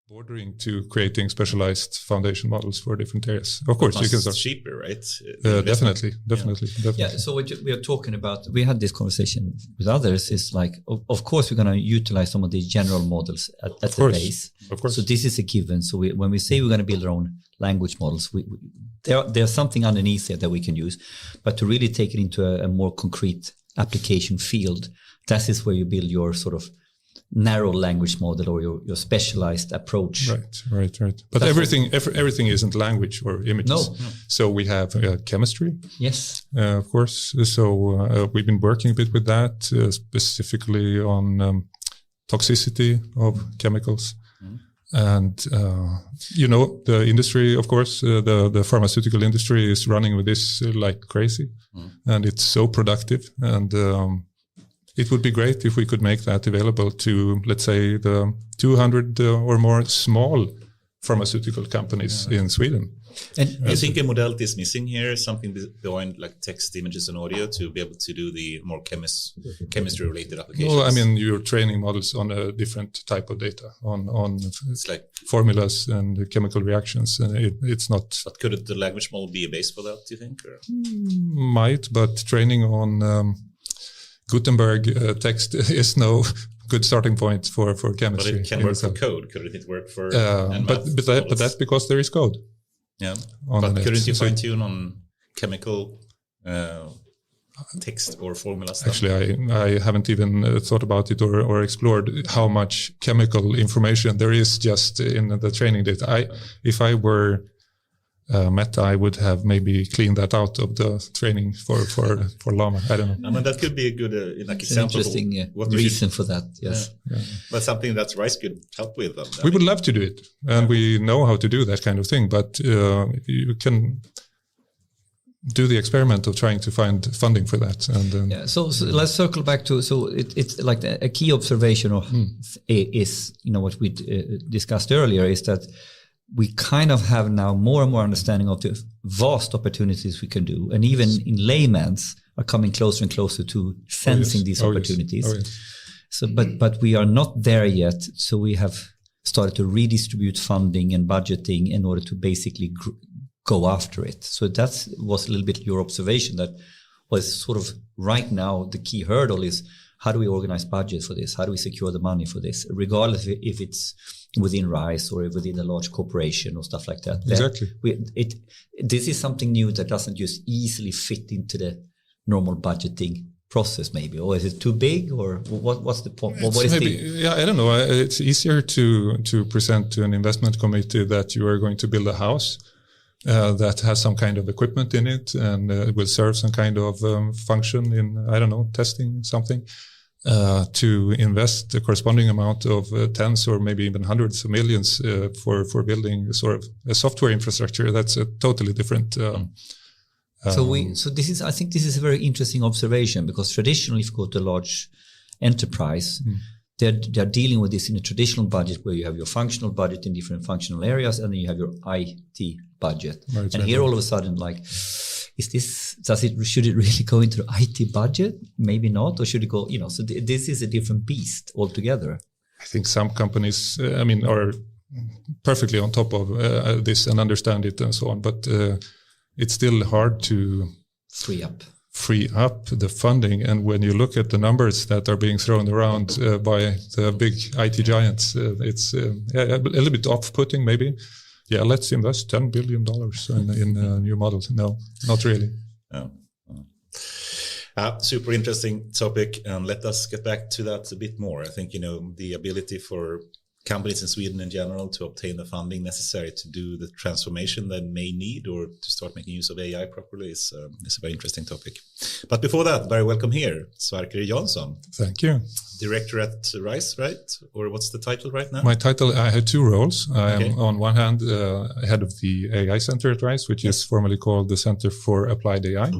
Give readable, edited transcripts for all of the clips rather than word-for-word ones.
bordering to creating specialized foundation models for different areas. Of course, you can start cheaper, right? Definitely. Yeah. So what we are talking about, we had this conversation with others. Is like, of course, we're going to utilize some of these general models at the base. Of course. So this is a given. So when we say we're going to build our own language models, there's something underneath there that we can use. But to really take it into a more concrete application field, that is where you build your sort of narrow language model or your specialized approach. Right. But everything isn't language or images. No. So we have chemistry. Yes. Of course. So we've been working a bit with that, specifically on toxicity of chemicals. And, the industry, of course, the pharmaceutical industry is running with this like crazy. And it's so productive. And it would be great if we could make that available to, let's say, the 200 or more small pharmaceutical companies in Sweden. And you think a modality is missing here, something beyond like text, images, and audio to be able to do the more chemistry-related applications? Well, I mean, you're training models on a different type of data, on it's like formulas and chemical reactions. And it's not... But could the language model be a base for that, do you think? Or? Might, but training on Gutenberg text is no good starting point for chemistry. But it can work for code. Couldn't it work for... but that's because there is code. Yeah, but couldn't you fine-tune on chemical text or formula stuff? Actually, I haven't even thought about it or explored how much chemical information there is just in the training data. If I were Meta, I would have maybe cleaned that out of the training for Llama. I don't know. I mean, that could be a good example. Interesting reason for that. Yes, yeah. But something that Rice could help with. We would love to do it, and we know how to do that kind of thing. But you can do the experiment of trying to find funding for that. And so let's circle back to it's like a key observation of is what we discussed earlier is that we kind of have now more and more understanding of the vast opportunities we can do, and even in layman's are coming closer and closer to sensing these opportunities. Yes. So, but we are not there yet. So we have started to redistribute funding and budgeting in order to basically go after it. So that was a little bit your observation. That was sort of right now the key hurdle is how do we organize budget for this? How do we secure the money for this, regardless if it's within RISE or within a large corporation or stuff like that. Exactly. This is something new that doesn't just easily fit into the normal budgeting process, maybe, or is it too big, or what's the point? I don't know. It's easier to present to an investment committee that you are going to build a house that has some kind of equipment in it and it will serve some kind of function in, testing something. To invest the corresponding amount of tens or maybe even hundreds of millions for building sort of a software infrastructure. That's a totally different. So this is, I think this is a very interesting observation, because traditionally, if you go to a large enterprise, they're dealing with this in a traditional budget where you have your functional budget in different functional areas, and then you have your IT budget. Right, and here all of a sudden, should it really go into the IT budget? Maybe not, or should it go, so this is a different beast altogether. I think some companies, are perfectly on top of this and understand it and so on, but it's still hard to free up the funding. And when you look at the numbers that are being thrown around by the big IT giants, it's a little bit off-putting maybe. Yeah, let's invest $10 billion in new models. No, not really. Super interesting topic, and let us get back to that a bit more. I think, the ability for companies in Sweden in general to obtain the funding necessary to do the transformation they may need or to start making use of AI properly is a very interesting topic. But before that, very welcome here, Sverker Jansson. Thank you. Director at RISE, right? Or what's the title right now? My title, I had two roles. I am on one hand head of the AI Center at RISE, which is formerly called the Center for Applied AI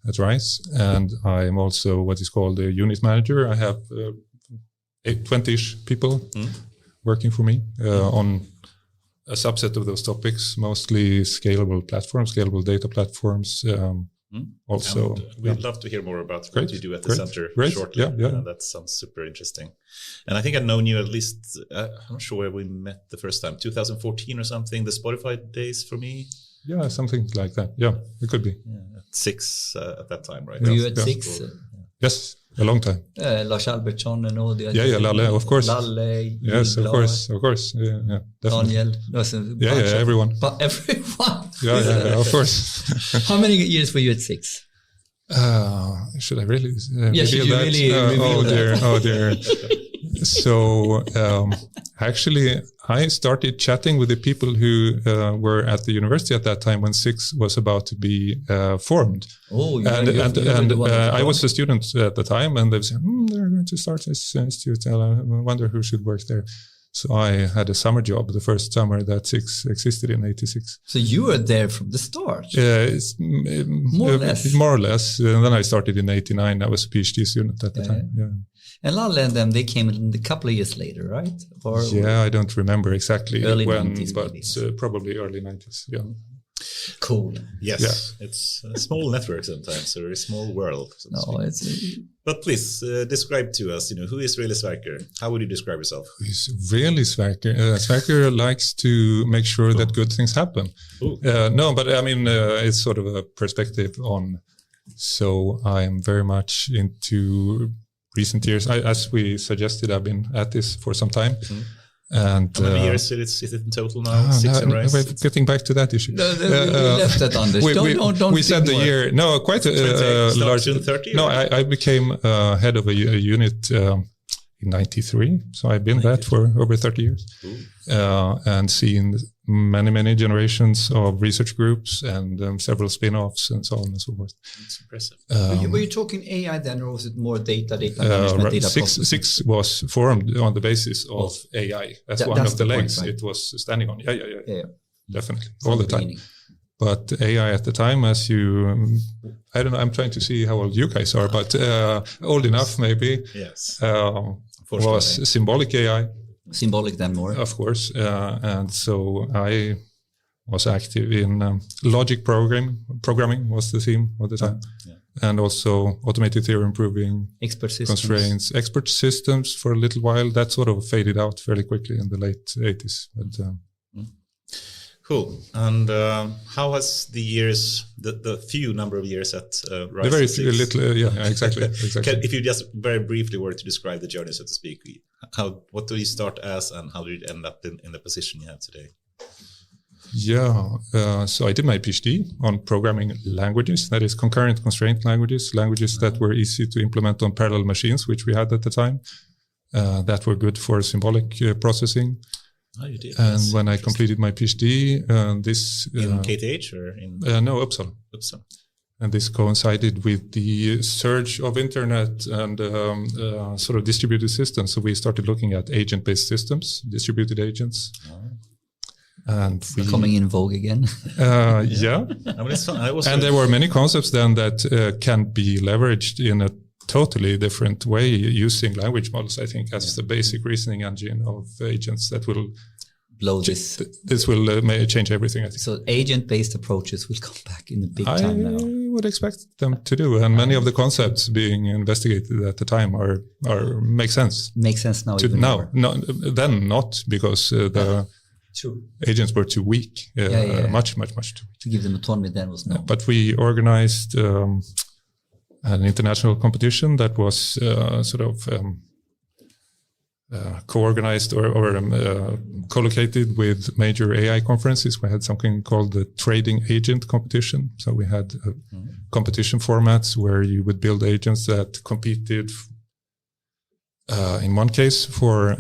at RISE. And I am also what is called a unit manager. I have 20-ish people working for me on a subset of those topics, mostly scalable platforms, scalable data platforms, Also. And we'd love to hear more about what you do at the center shortly. That sounds super interesting. And I think I've known you at least, I'm not sure where we met the first time, 2014 or something, the Spotify days for me. Yeah, something like that. Yeah, it could be. At 6 at that time, right? Were you at 6? Yes, a long time. Lars Albertsson and all the other. Yeah, Lalle, of course. Lalle, yes, of course. Yeah, definitely. Daniel. Everyone. But everyone. Yeah, of course. How many years were you at 6? Should I really should you that? really reveal that? Oh dear. So actually, I started chatting with the people who were at the university at that time when 6 was about to be formed. Oh, and I was a student at the time, and they said, they're going to start this institute. I wonder who should work there. So I had a summer job the first summer that 6 existed in 86. So you were there from the start? More or less. And then I started in 89. I was a PhD student at the time. Yeah. And Lalle and them, they came in a couple of years later, right? Or I don't remember exactly early when, 90s, but probably early 90s. Yeah. Cool. Yes, it's a small network sometimes, a very small world. But please describe to us, who is really Sverker? How would you describe yourself? Who is really Sverker? Sverker likes to make sure that good things happen. No, but I mean, it's sort of a perspective on. So I am very much into recent years. As we suggested, I've been at this for some time. Mm-hmm. And how many years is it in total now? 6 and right? We're getting back to that issue. We left that on this. Don't we said the year. No, quite a large. 30. No, I became head of a unit in 93. So I've been that for over 30 years, and seen many generations of research groups and several spin-offs and so on and so forth. That's impressive. Were you talking AI then, or was it more data management? Data 6 was formed on the basis of AI. That's one of the legs it was standing on. Yeah. Definitely. All the time. But AI at the time, as you, I don't know, I'm trying to see how old you guys are, but old enough maybe. Yes. Was symbolic AI. Symbolic then more. Of course. And so I was active in logic programming was the theme of the time. And also automated theorem proving, constraints, expert systems for a little while. That sort of faded out fairly quickly in the late 80s. But, cool. And how has the years, the few number of years at Rise? The very few little, exactly. If you just very briefly were to describe the journey, so to speak, what do you start as, and how did you end up in the position you have today? So I did my PhD on programming languages, that is concurrent constraint languages that were easy to implement on parallel machines, which we had at the time, that were good for symbolic processing. Oh, you did. And when I completed my PhD, this in KTH or in no, Uppsala. Uppsala. And this coincided with the surge of internet and sort of distributed systems. So we started looking at agent-based systems, distributed agents. And coming in vogue again. Yeah. And there were many concepts then that can be leveraged in a totally different way using language models, I think, as the basic reasoning engine of agents that will blow this. This will change everything, I think. So agent-based approaches will come back in a big time now. I would expect them to do. And many of the concepts being investigated at the time are make sense. Make sense now. Then not, because the agents were too weak. Much too weak. To give them autonomy then was no. But we organized an international competition that was co-organized or co-located with major AI conferences. We had something called the trading agent competition. So we had competition formats where you would build agents that competed in one case for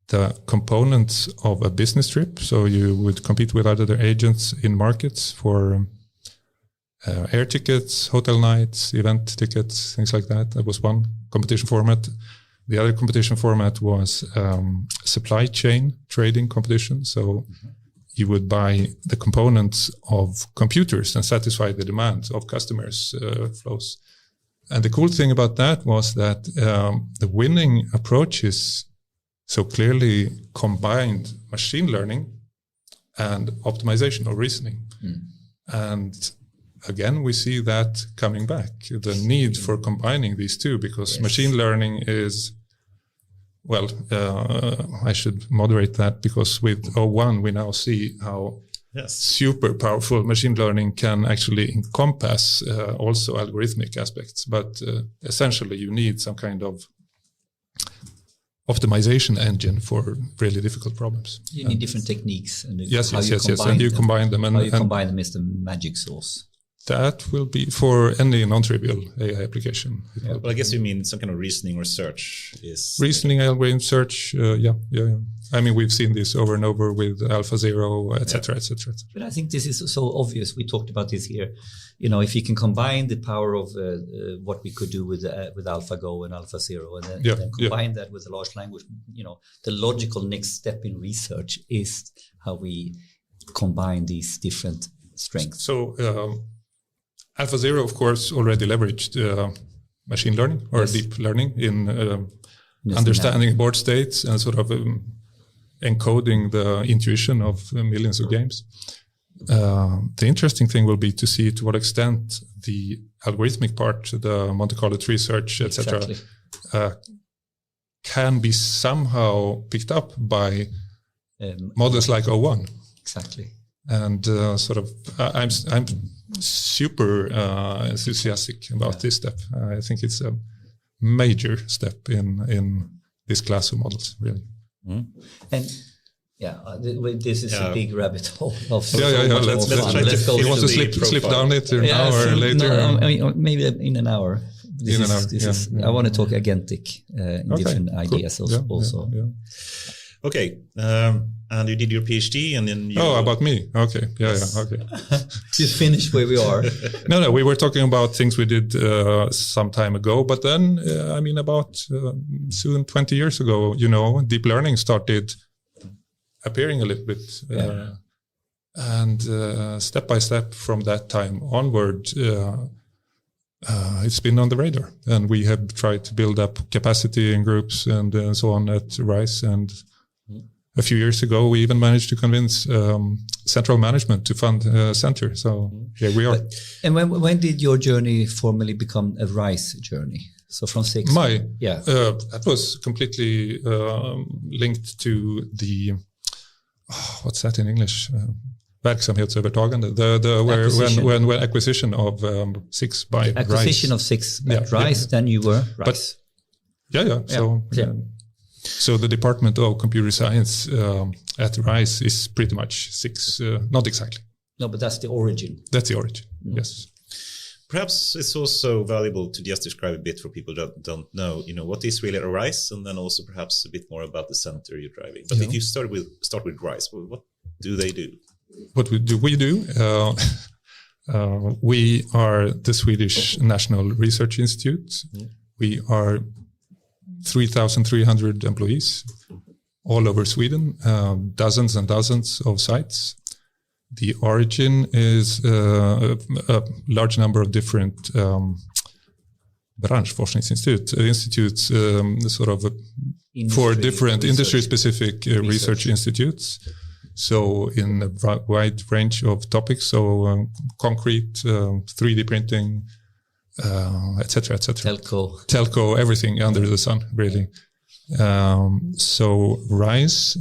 the components of a business trip. So you would compete with other agents in markets for air tickets, hotel nights, event tickets, things like that. That was one competition format. The other competition format was supply chain trading competition. So you would buy the components of computers and satisfy the demands of customers' flows. And the cool thing about that was that the winning approaches so clearly combined machine learning and optimization or reasoning. And again, we see that coming back, the need for combining these two, because machine learning is, well, I should moderate that, because with O1, we now see how super powerful machine learning can actually encompass also algorithmic aspects. But essentially, you need some kind of optimization engine for really difficult problems. You need different techniques. And yes, and you combine them. How you combine them is the magic sauce. That will be for any non-trivial AI application. Well, I guess you mean some kind of reasoning or search is... Reasoning, algorithm search, yeah. I mean, we've seen this over and over with AlphaZero, etc., etc. But I think this is so obvious. We talked about this here. You know, if you can combine the power of what we could do with AlphaGo and AlphaZero, and then combine that with the large language, you know, the logical next step in research is how we combine these different strengths. So, AlphaZero, of course, already leveraged machine learning or deep learning in understanding board states and sort of encoding the intuition of millions of games. The interesting thing will be to see to what extent the algorithmic part, the Monte Carlo tree search, etc., can be somehow picked up by models like O1. Exactly. And I'm super enthusiastic about this step. I think it's a major step in this class of models, really. And this is a big rabbit hole. Let's try to. You want to slip down it an hour later? No, I mean, maybe in an hour. I want to talk agentic in different ideas also. Okay, and you did your PhD, and then you... Oh, about me? Okay, okay. Just finish where we are. No, we were talking about things we did some time ago, but then, about soon 20 years ago, deep learning started appearing a little bit. And step by step from that time onward, it's been on the radar. And we have tried to build up capacity in groups and so on at RISE. And a few years ago, we even managed to convince central management to fund a center. So here we are. And when did your journey formally become a RISE journey? So from 6? That was completely linked to the, what's that in English? Verksamhetsövertagande. When acquisition of 6 by acquisition RISE. of 6 at RISE, then you were RISE. So the Department of Computer Science at RISE is pretty much 6, not exactly. No, but that's the origin. That's the origin, yes. Perhaps it's also valuable to just describe a bit for people that don't know, what is really a RISE, and then also perhaps a bit more about the center you're driving. But if you start with RISE, what do they do? What we do? We are the Swedish National Research Institute. We are 3,300 employees all over Sweden, dozens and dozens of sites. The origin is a large number of different institutes, for different industry-specific research institutes. So in a wide range of topics, so concrete, 3D printing, etc., etc. Telco, everything under the sun, really. So RISE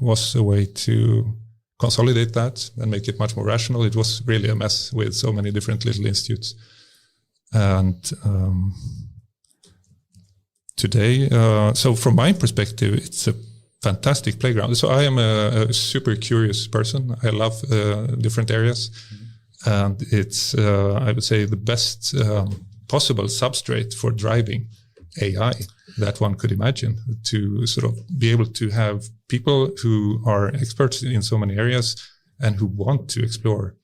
was a way to consolidate that and make it much more rational. It was really a mess with so many different little institutes. And today, so from my perspective, it's a fantastic playground. So I am a super curious person. I love different areas. And it's, I would say, the best possible substrate for driving AI that one could imagine, to sort of be able to have people who are experts in so many areas and who want to explore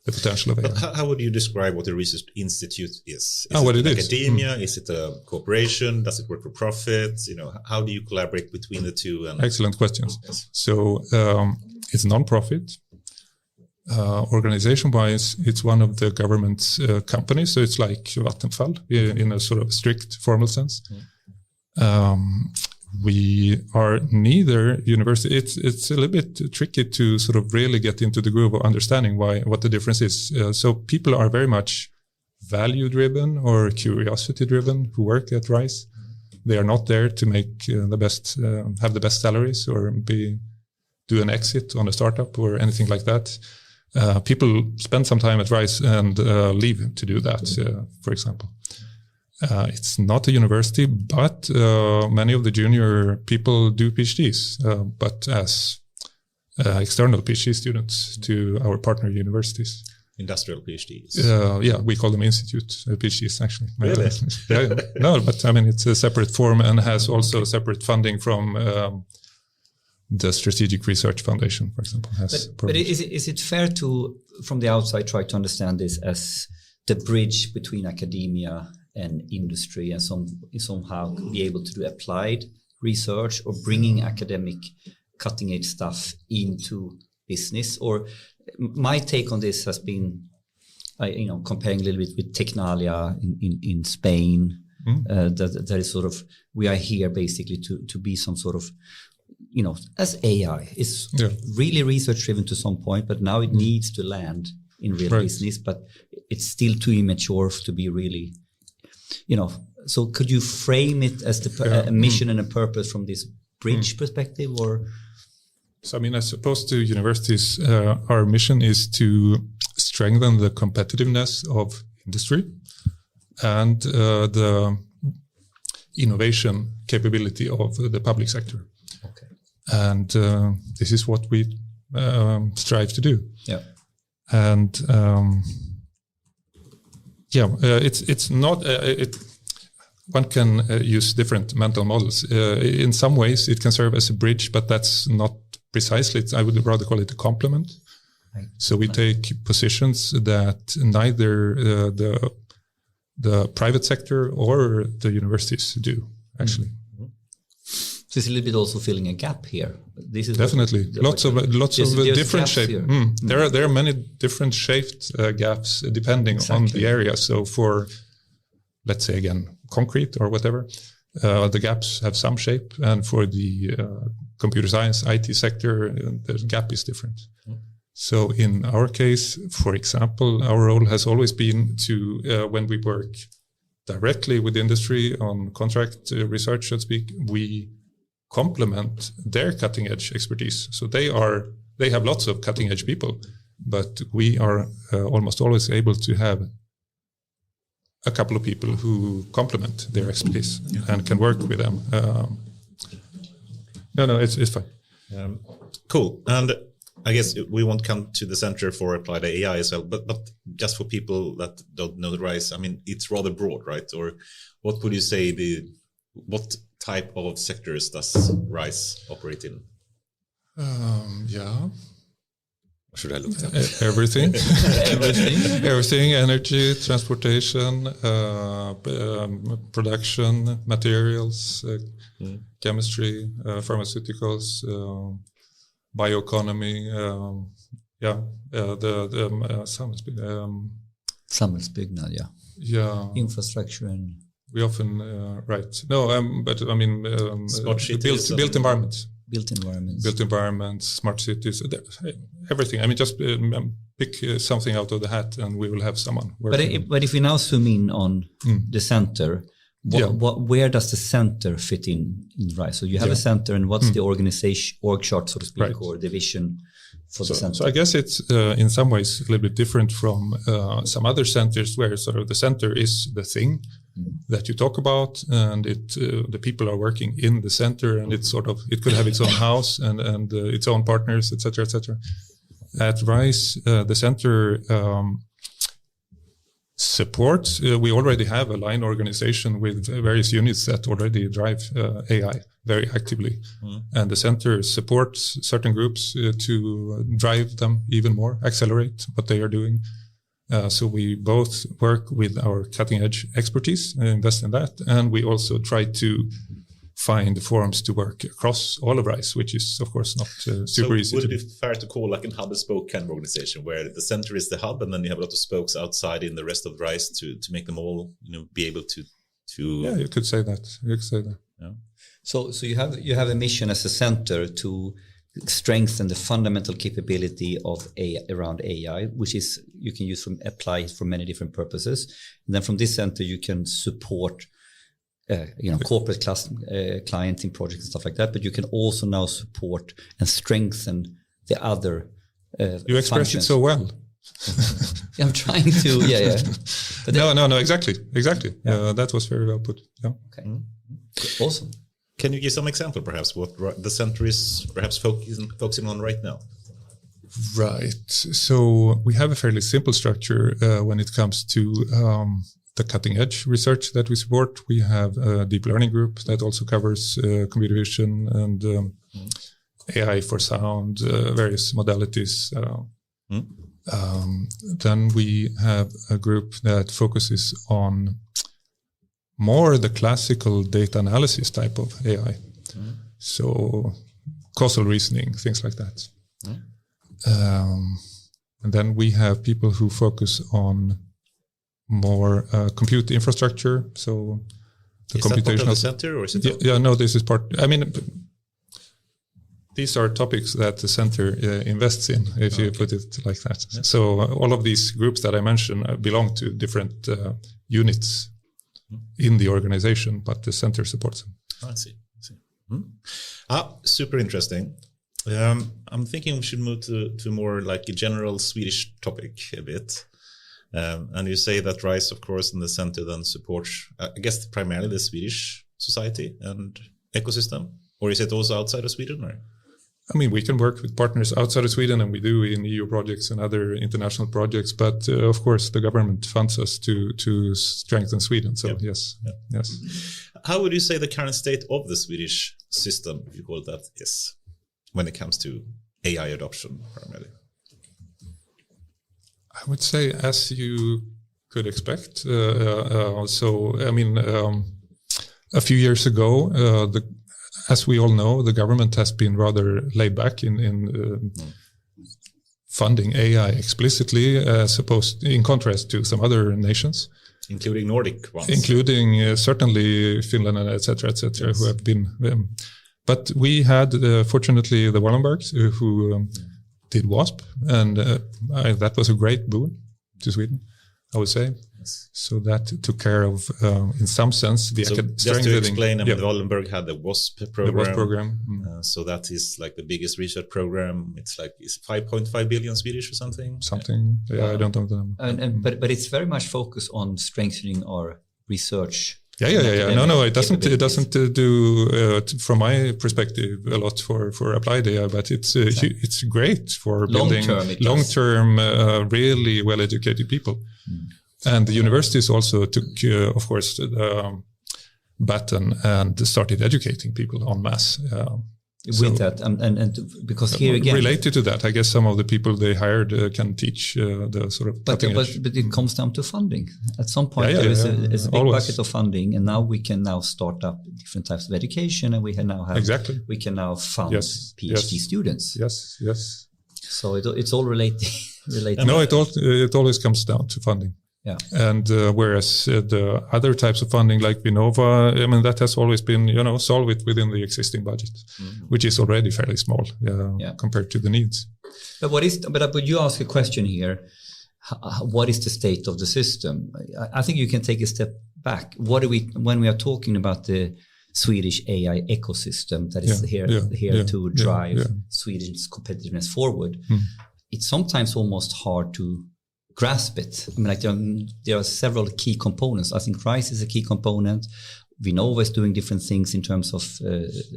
the potential of AI. But how would you describe what a research institute is? What it is? Academia? Is it a corporation? Does it work for profit? How do you collaborate between the two? Excellent questions. Yes. So it's non-profit. Organization-wise, it's one of the government's companies, so it's like Vattenfall in a sort of strict formal sense. we are neither university. It's a little bit tricky to sort of really get into the groove of understanding what the difference is. So people are very much value driven or curiosity driven who work at RISE. They are not there to make have the best salaries or do an exit on a startup or anything like that. People spend some time at RISE and leave to do that, for example. It's not a university, but many of the junior people do PhDs, but as external PhD students to our partner universities. Industrial PhDs. Yeah, we call them institute PhDs, actually. Really? Yeah. No, but I mean, it's a separate form and has also separate funding from the Strategic Research Foundation, for example. But is it fair to, from the outside, try to understand this as the bridge between academia and industry, and somehow be able to do applied research or bringing academic cutting edge stuff into business? Or my take on this has been, comparing a little bit with Tecnalia in Spain. That is sort of, we are here basically to be some sort of, as AI is really research driven to some point, but now it needs to land in real business, but it's still too immature to be really, so could you frame it as a mission and a purpose from this bridge perspective, or? So, I mean, I suppose to universities, our mission is to strengthen the competitiveness of industry and the innovation capability of the public sector. Okay. And this is what we strive to do. Yeah. And it's not. One can use different mental models. In some ways, it can serve as a bridge, but that's not precisely. I would rather call it a complement. Right. So we take positions that neither the private sector or the universities do, actually. Mm-hmm. So it's a little bit also filling a gap here. This is definitely lots of different shapes. There are many different shaped gaps depending on the area. So for, let's say again, concrete or whatever, the gaps have some shape, and for the computer science IT sector, the gap is different. So in our case, for example, our role has always been to, when we work directly with industry on contract research, so to speak, we complement their cutting edge expertise. So they have lots of cutting edge people, but we are almost always able to have a couple of people who complement their expertise and can work with them. It's fine. Cool. And I guess we won't come to the Center for Applied AI as well, but just for people that don't know the RISE, I mean, it's rather broad, right? Or what would you say what type of sectors does RISE operate in? Should I look that up? Everything. Everything, energy, transportation, production, materials, chemistry, pharmaceuticals, bioeconomy, Samhällsbyggnad, infrastructure and... We often, but I mean, built environment. Built environments, smart cities, everything. I mean, just pick something out of the hat and we will have someone working. But if we now zoom in on the center, where does the center fit in RISE? So you have a center, and what's the organization, org chart, so to speak, or division for the center? So I guess it's in some ways a little bit different from some other centers where sort of the center is the thing that you talk about, and the people are working in the center, and it could have its own house and its own partners, etc., etc. At RISE, the center supports. We already have a line organization with various units that already drive AI very actively, and the center supports certain groups to drive them even more, accelerate what they are doing. So we both work with our cutting edge expertise, invest in that, and we also try to find forums to work across all of RISE, which is of course not super easy. Would it be fair to call like a hub and spoke kind of organization where the center is the hub, and then you have a lot of spokes outside in the rest of RISE to make them all be able to? Yeah, you could say that. Yeah. So you have a mission as a center to strengthen the fundamental capability of around AI, which is you can apply for many different purposes. And then from this center, you can support corporate clients in projects and stuff like that. But you can also now support and strengthen the other. You express it so well. I'm trying to, yeah. But no, exactly. Yeah. That was very well put. Yeah. Okay. Awesome. Can you give some example, perhaps, what the center is perhaps focusing on right now? Right. So we have a fairly simple structure when it comes to the cutting edge research that we support. We have a deep learning group that also covers computer vision and AI for sound, various modalities. Then we have a group that focuses on more the classical data analysis type of AI. So causal reasoning, things like that. And then we have people who focus on more compute infrastructure. So the is computational that part of the center, or is it? Yeah, no, this is part. I mean, these are topics that the center invests in, if you put it like that. Yeah. So all of these groups that I mentioned belong to different units in the organization, but the center supports them. I see. Super interesting. I'm thinking we should move to more like a general Swedish topic a bit. And you say that RISE, of course, in the center then supports, I guess, primarily the Swedish society and ecosystem, or is it also outside of Sweden? Or? I mean, we can work with partners outside of Sweden, and we do in EU projects and other international projects. But of course, the government funds us to strengthen Sweden. So yes. How would you say the current state of the Swedish system, if you call it that, is when it comes to AI adoption primarily? I would say, as you could expect. I mean, a few years ago, as we all know, the government has been rather laid back in funding AI explicitly, in contrast to some other nations, including Nordic ones, including certainly Finland and etc., yes. Who have been. But we had, fortunately, the Wallenbergs who did WASP, and that was a great boon to Sweden, I would say. Yes. So that took care of, in some sense, the academic. Just to explain, Wallenberg had the WASP program. The WASP program. So that is like the biggest research program. It's 5.5 billion Swedish or something. I don't know the number. But it's very much focused on strengthening our research. Yeah. No, it doesn't. It doesn't do, from my perspective, a lot for applied AI, but it's great for building long-term, really well-educated people. And the universities also took, of course, the baton and started educating people en masse. With that, and because here again, related to that, I guess some of the people they hired can teach the sort of. But it comes down to funding. At some point, there is a big bucket of funding, and now we can start up different types of education, and we can now have fund PhD students. Yes. So it's all related. No, it always comes down to funding. Yeah. And whereas the other types of funding like Vinnova, I mean, that has always been, solved within the existing budget, which is already fairly small compared to the needs. But you ask a question here. What is the state of the system? I think you can take a step back. When we are talking about the Swedish AI ecosystem that is here to drive Sweden's competitiveness forward, it's sometimes almost hard to grasp it. I mean, there are several key components. I think RISE is a key component. Vinnova is doing different things in terms of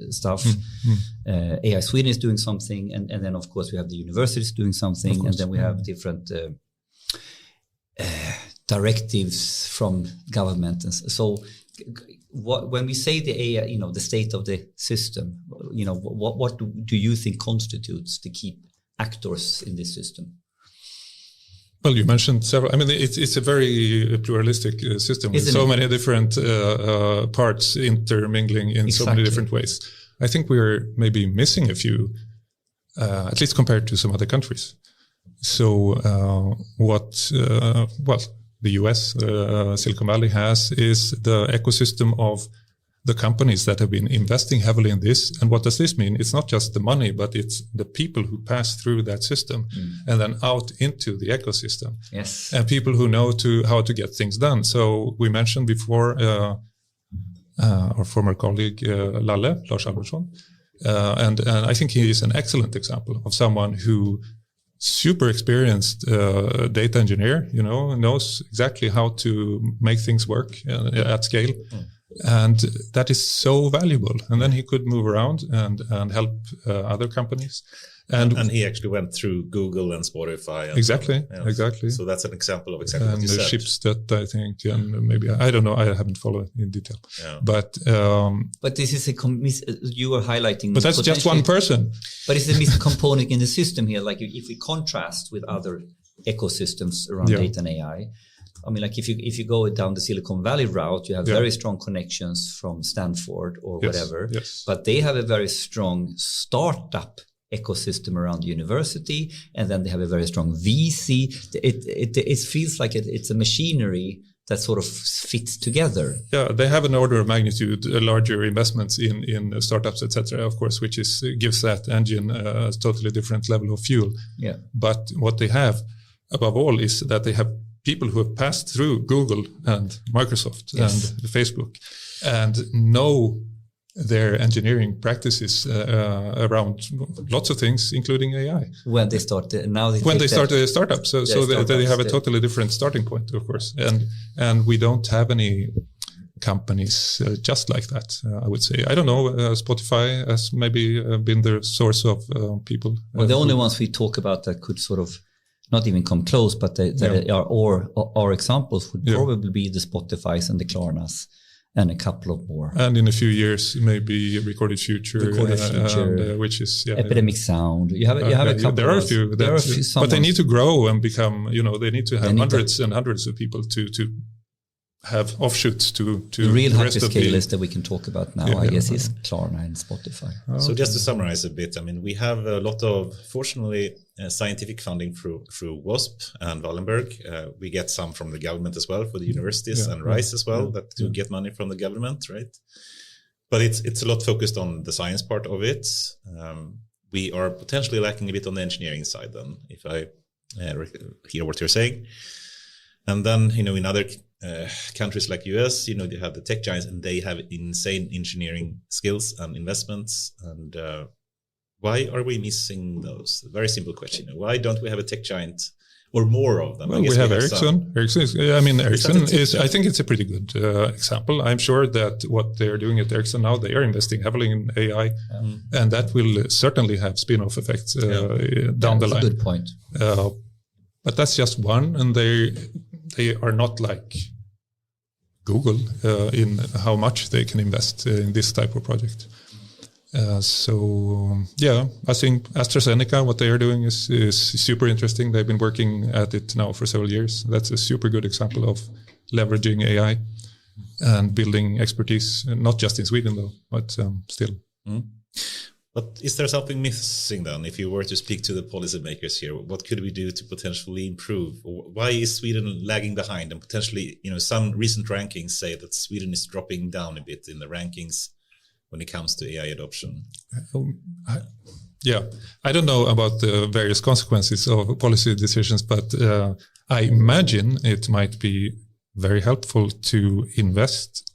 stuff. AI Sweden is doing something, and then of course we have the universities doing something, and then we have different directives from government. And so, when we say the AI, the state of the system, what do you think constitutes the key actors in this system? Well, you mentioned several. I mean, it's a very pluralistic system with so many different parts intermingling in so many different ways. I think we're maybe missing a few, at least compared to some other countries. So the US, Silicon Valley has is the ecosystem of the companies that have been investing heavily in this. And what does this mean? It's not just the money, but it's the people who pass through that system and then out into the ecosystem. Yes. And people who know how to get things done. So we mentioned before our former colleague Lars Albertsson. And I think he is an excellent example of someone who super experienced data engineer, knows exactly how to make things work at scale. And that is so valuable. And then he could move around and help other companies. And he actually went through Google and Spotify. Exactly. So that's an example of exactly what you said. And Schibsted, I think, and maybe, I don't know, I haven't followed in detail. Yeah. But this is you were highlighting. But that's just one person. But it's a missing component in the system here. Like if we contrast with other ecosystems around data and AI, I mean, like if you go down the Silicon Valley route, you have very strong connections from Stanford or whatever. Yes. But they have a very strong startup ecosystem around the university, and then they have a very strong VC. It feels like it's a machinery that sort of fits together. Yeah, they have an order of magnitude larger investments in startups, etc. Of course, which gives that engine a totally different level of fuel. Yeah. But what they have above all is that they have people who have passed through Google and Microsoft and Facebook and know their engineering practices around lots of things, including AI. When they start a startup, so they have a totally different starting point, of course, and we don't have any companies just like that. I would say, I don't know. Spotify has maybe been the source of people. Well, the only ones we talk about that could sort of not even come close, but they are examples would probably be the Spotifys and the Klarnas. And a couple of more. And in a few years, maybe Recorded Future, which is Epidemic Sound. You have a couple. There are a few, but they need to grow and become. They need to have hundreds and hundreds of people to have offshoots to the real hyperscalers that we can talk about now. I guess is Klarna and Spotify. So just to summarize a bit, I mean, we have a lot of, fortunately, scientific funding through WASP and Wallenberg. We get some from the government as well for the universities and RISE as well that do get money from the government, right? But it's a lot focused on the science part of it. We are potentially lacking a bit on the engineering side then, if I hear what you're saying. And then, in other countries like US, you have the tech giants and they have insane engineering skills and investments. And why are we missing those? Very simple question. Why don't we have a tech giant or more of them? Well, we have Ericsson. Ericsson is, I think it's a pretty good example. I'm sure that what they're doing at Ericsson now, they are investing heavily in AI, and that will certainly have spin-off effects down the line. That's a good point. But that's just one, and they are not like Google in how much they can invest in this type of project. I think AstraZeneca, what they are doing is super interesting. They've been working at it now for several years. That's a super good example of leveraging AI and building expertise, not just in Sweden though, but still. But is there something missing then? If you were to speak to the policymakers here, what could we do to potentially improve? Why is Sweden lagging behind? And potentially, some recent rankings say that Sweden is dropping down a bit in the rankings when it comes to AI adoption. I don't know about the various consequences of policy decisions, but I imagine it might be very helpful to invest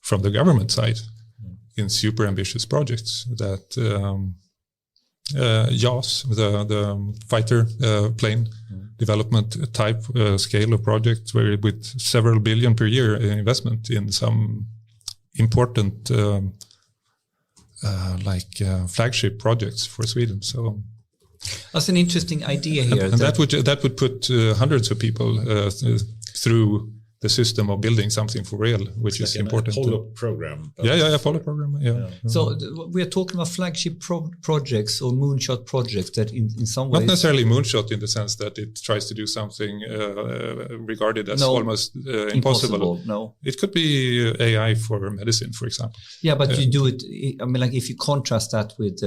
from the government side in super ambitious projects that JAS, the fighter plane development type scale of projects, where with several billion per year investment in some important flagship projects for Sweden. So that's an interesting idea here. And that would put hundreds of people through the system of building something for real, which is important. Apollo program. Apollo program. Yeah. So we are talking about flagship projects or moonshot projects that in some ways... Not necessarily moonshot in the sense that it tries to do something regarded as almost impossible. No. It could be AI for medicine, for example. Yeah, but you do it... I mean, like if you contrast that with...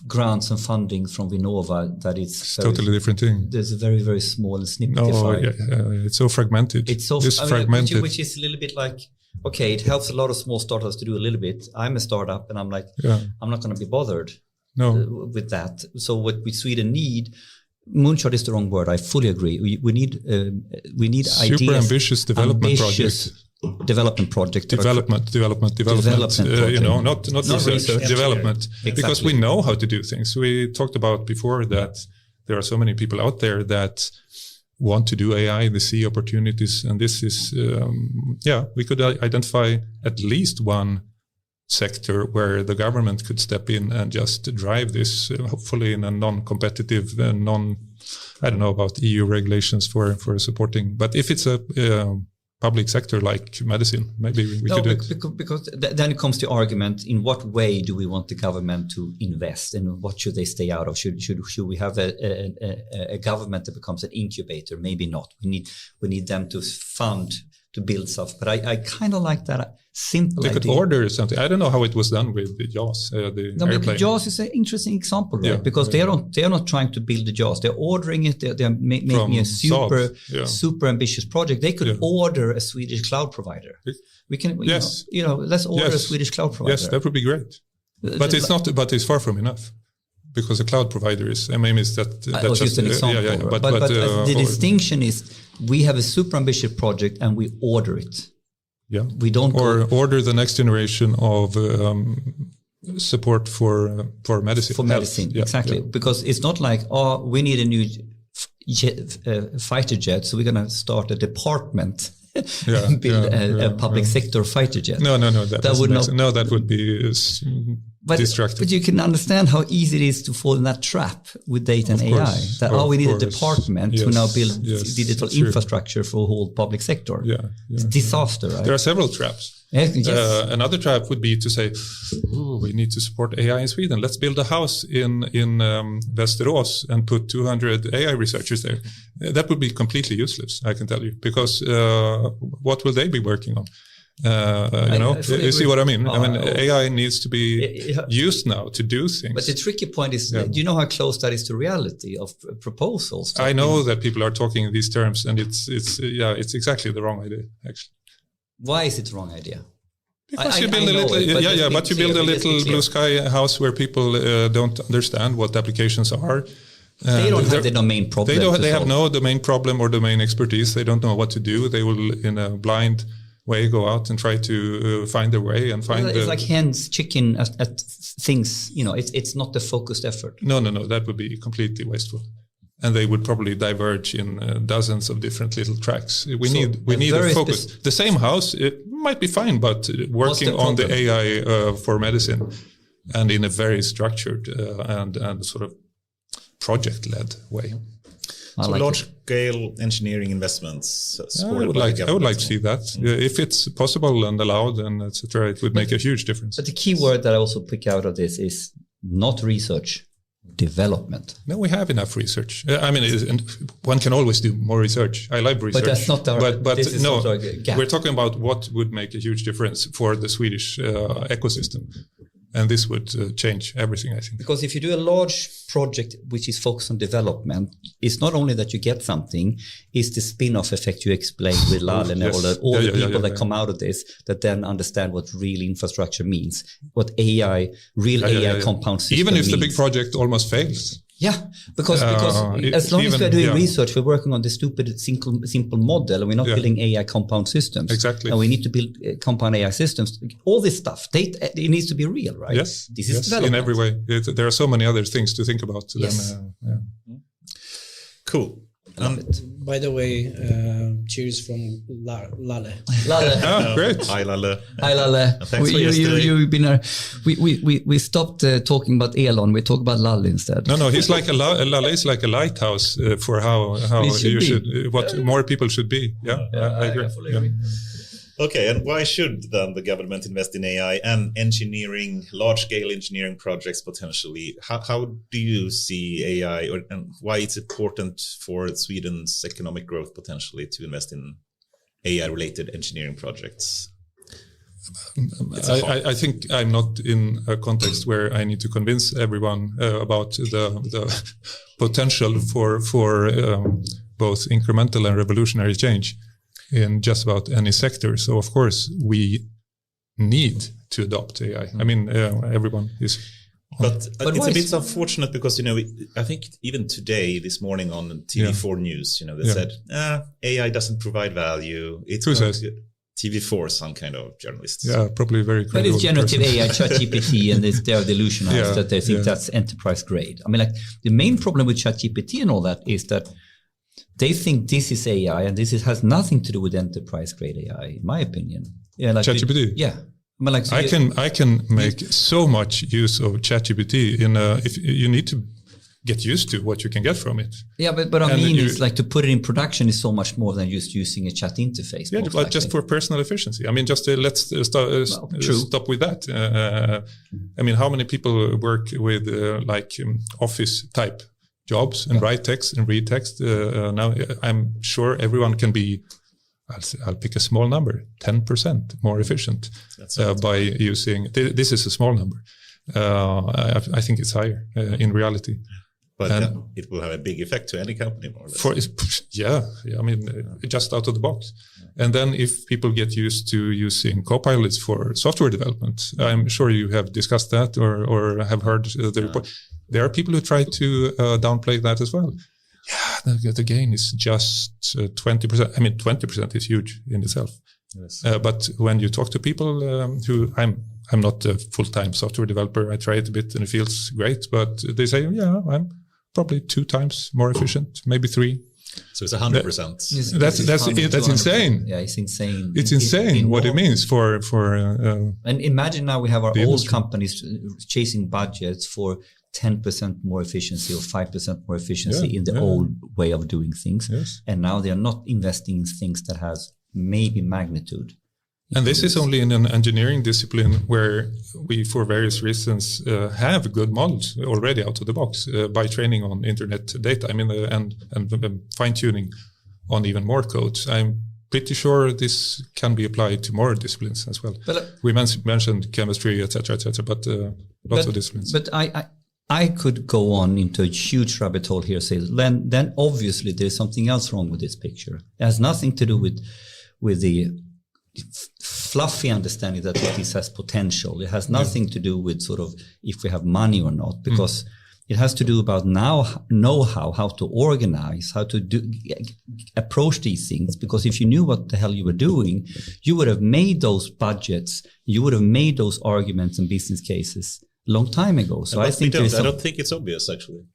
grants and funding from Vinnova, that it's totally different thing. There's a very, very small and snippetified. It's so fragmented. It's fragmented. Which is a little bit like okay, it helps a lot of small startups to do a little bit. I'm a startup, and I'm like, I'm not going to be bothered with that. So what we Sweden need, moonshot is the wrong word. I fully agree. We need super ideas, ambitious development projects. Development project. Development. Not research. Development. Exactly. Because we know how to do things. We talked about before that there are so many people out there that want to do AI, they see opportunities. And this is, we could identify at least one sector where the government could step in and just drive this, hopefully in a non-competitive, I don't know about EU regulations for supporting, but if it's a public sector like medicine, maybe we could do it. Because then it comes to argument, in what way do we want the government to invest and what should they stay out of? Should we have a government that becomes an incubator? Maybe not. We need them to fund, to build stuff. But I kind of like that simple idea. They could order something. I don't know how it was done with the JAWS, the airplane. But JAWS is an interesting example, right? Because they are not trying to build the JAWS. They're ordering it. They're making a super ambitious project. They could order a Swedish cloud provider. We can, let's order a Swedish cloud provider. Yes, that would be great. But it's not. But it's far from enough. Because a cloud provider is, that's just an example. But the distinction is we have a super ambitious project and we order it. Yeah, we don't order the next generation of support for medicine. For medicine, exactly. Yeah. Because it's not like we need a new fighter jet, so we're going to start a department and build a public sector fighter jet. No. That would be destructive. But you can understand how easy it is to fall in that trap with data and AI. We need a department to now build digital infrastructure for a whole public sector. It's a disaster, right? There are several traps. Another trap would be to say, we need to support AI in Sweden. Let's build a house in Västerås and put 200 AI researchers there. That would be completely useless, I can tell you, because what will they be working on? You see what I mean? AI needs to be used now to do things. But the tricky point is, do you know how close that is to reality of proposals? I know that people are talking in these terms, and it's exactly the wrong idea, actually. Why is it the wrong idea? Because you build you build a little blue sky house where people don't understand what applications are. They don't have the domain problem. They have no domain problem or domain expertise. They don't know what to do. They will, in a blind way, go out and try to find their way and find. It's like hens, chicken at things. It's not the focused effort. No. That would be completely wasteful, and they would probably diverge in dozens of different little tracks. We need a focus. The same house, it might be fine, but working on the AI for medicine, and in a very structured and sort of project-led way. Large-scale engineering investments. I would like to see that. If it's possible and allowed, and etc., it would make a huge difference. But the key word that I also pick out of this is not research, development. No, we have enough research. One can always do more research. I like research, but that's not we're talking about what would make a huge difference for the Swedish ecosystem. And this would change everything, I think. Because if you do a large project which is focused on development, it's not only that you get something, it's the spin-off effect you explained with Lal and all the people that come out of this that then understand what real infrastructure means, what AI compound system even if means. The big project almost fails. Yeah, because as long as we're doing research, we're working on the stupid simple model, and we're not building AI compound systems. Exactly. And we need to build compound AI systems. All this stuff, it needs to be real, right? Yes. This is development. In every way. There are so many other things to think about. Yes. Cool. By the way, cheers from Lalle. Oh, great. Hi, Lalle. Hi, Lalle. Thanks for yesterday. You've been we stopped talking about Elon. We talk about Lalle instead. No. He's like Lalle is like a lighthouse for how what more people should be. Yeah, I agree. Okay, and why should then the government invest in AI and engineering, large-scale engineering projects potentially? How do you see AI, and why it's important for Sweden's economic growth potentially to invest in AI-related engineering projects? I think I'm not in a context where I need to convince everyone about the potential for both incremental and revolutionary change. in just about any sector. So of course we need to adopt AI. I mean, everyone is. But it's a bit unfortunate because, I think even today, this morning on TV4 News, they said, AI doesn't provide value. It's TV4, some kind of journalists. Yeah, probably very credible. But it's generative AI, ChatGPT, and they are delusional that they think that's enterprise grade. I mean, like the main problem with ChatGPT and all that is that they think this is AI and has nothing to do with enterprise grade AI, in my opinion. Yeah, like ChatGPT? Yeah. I mean, like, so I can make so much use of ChatGPT if you need to get used to what you can get from it. Yeah, but I mean, it's like to put it in production is so much more than just using a chat interface. Yeah, but just for personal efficiency. I mean, just let's stop with that. I mean, how many people work with office type jobs and write text and read text? Now, I'm sure everyone can be. I'll pick a small number, 10% more efficient by using. This is a small number. I think it's higher in reality. But it will have a big effect to any company, more or less. I mean, just out of the box. And then if people get used to using copilots for software development, I'm sure you have discussed that or have heard the report. There are people who try to downplay that as well. Yeah, the gain is just 20%. I mean, 20% is huge in itself. Yes. But when you talk to people who I'm not a full-time software developer. I try it a bit and it feels great, but they say, I'm probably 2 times more efficient, maybe 3. So it's 100%. That's insane. Yeah, it's insane. It's insane what it means for. And imagine now we have our old companies chasing budgets for 10% more efficiency or 5% more efficiency in the old way of doing things. Yes. And now they are not investing in things that has maybe magnitude. And this is only in an engineering discipline where we, for various reasons, have good models already out of the box by training on internet data. I mean, and fine-tuning on even more code. I'm pretty sure this can be applied to more disciplines as well. But, we mentioned chemistry, etc., but lots of disciplines. But I could go on into a huge rabbit hole here. Say then obviously there's something else wrong with this picture. It has nothing to do with the fluffy understanding that this has potential. It has nothing to do with sort of if we have money or not, because it has to do about know-how, how to organize, how to approach these things. Because if you knew what the hell you were doing, you would have made those budgets, you would have made those arguments and business cases a long time ago. So I don't think it's obvious, actually.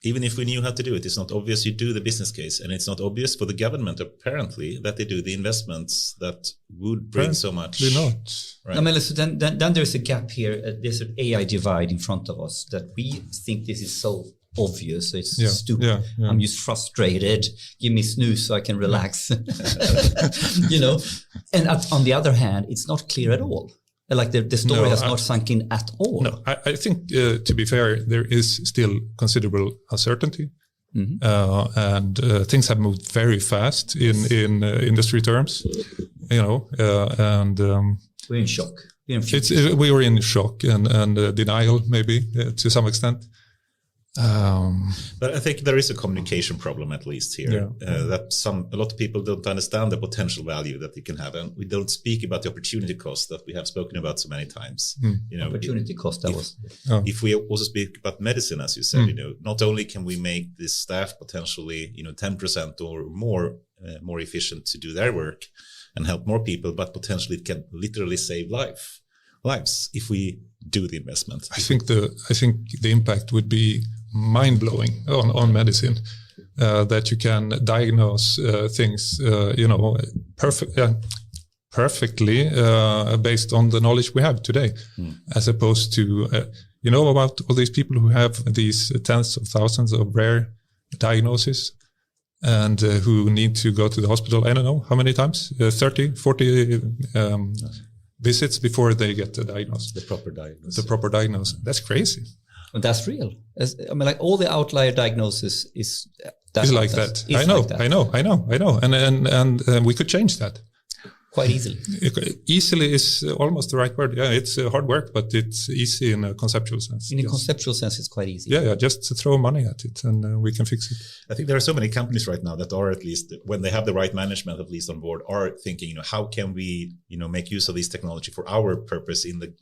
Even if we knew how to do it, it's not obvious you do the business case. And it's not obvious for the government, apparently, that they do the investments that would bring so much. Not. Right. I mean, so then there's a gap here. There's an AI divide in front of us that we think this is so obvious. It's stupid. Yeah. I'm just frustrated. Give me snooze so I can relax. And on the other hand, it's not clear at all. Like the story has not sunk in at all. No, I think to be fair, there is still considerable uncertainty, and things have moved very fast in industry terms. And we're in shock. We were in shock and denial, maybe to some extent. But I think there is a communication problem, at least here, that a lot of people don't understand the potential value that it can have, and we don't speak about the opportunity cost that we have spoken about so many times. Opportunity cost. If we also speak about medicine, as you said, not only can we make this staff potentially, 10% or more efficient to do their work and help more people, but potentially it can literally save lives if we do the investment. I think the impact would be mind-blowing on medicine, that you can diagnose things, perfectly based on the knowledge we have today, as opposed to, about all these people who have these tens of thousands of rare diagnoses and who need to go to the hospital, I don't know how many times, 30, 40 visits before they get the diagnosis. The proper diagnosis. That's crazy. And that's real. Like all the outlier diagnosis is like that. I know. And we could change that. quite easily. Easily is almost the right word. Yeah, it's hard work, but it's easy in a conceptual sense. In a conceptual sense, it's quite easy. Yeah, just to throw money at it and we can fix it. I think there are so many companies right now that are, at least when they have the right management at least on board, are thinking, how can we, make use of this technology for our purpose in the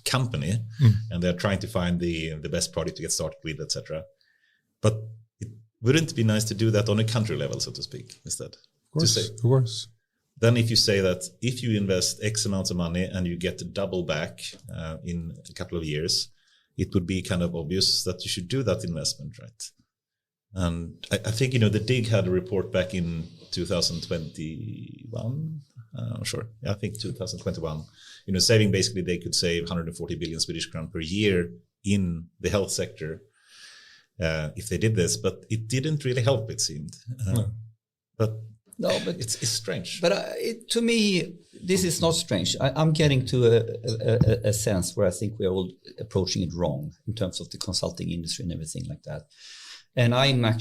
company, and they're trying to find the best product to get started with, etc. But it wouldn't be nice to do that on a country level, so to speak, instead. Of course. Then if you say that if you invest X amounts of money and you get double back in a couple of years, it would be kind of obvious that you should do that investment, right? And I think, the DIG had a report back in 2021. I'm sure. I think 2021. Saving, basically they could save 140 billion Swedish crown per year in the health sector if they did this, but it didn't really help, it seemed. But it's strange. But to me, this is not strange. I'm getting to a sense where I think we're all approaching it wrong in terms of the consulting industry and everything like that. And I'm a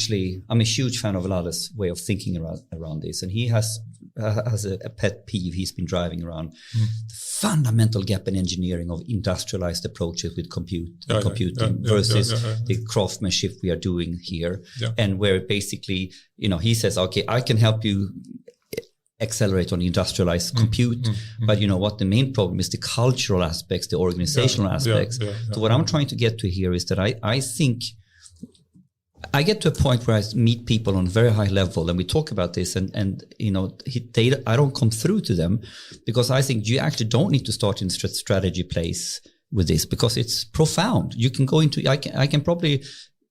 huge fan of Lale's way of thinking around this. And he has a pet peeve he's been driving around. The fundamental gap in engineering of industrialized approaches with computing versus the craftsmanship we are doing here. Yeah. And where basically, he says, okay, I can help you accelerate on industrialized compute. But you know what? The main problem is the cultural aspects, the organizational aspects. So what I'm trying to get to here is that I think I get to a point where I meet people on a very high level and we talk about this and I don't come through to them because I think you actually don't need to start in strategy place with this because it's profound. You can go into, I can probably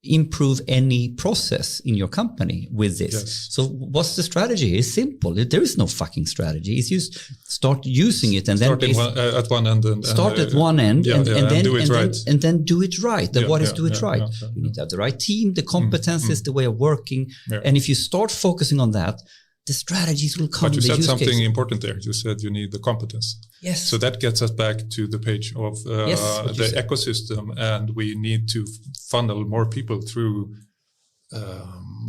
improve any process in your company with this. Yes. So what's the strategy? It's simple. There is no fucking strategy. It's just start using it and start then at one end and start at one end and then do it right. And then do it right. You need to have the right team, the competences, the way of working. Yeah. And if you start focusing on that, the strategies will come. But you said something important there. You said you need the competence. Yes. So that gets us back to the page of the ecosystem, and we need to funnel more people through.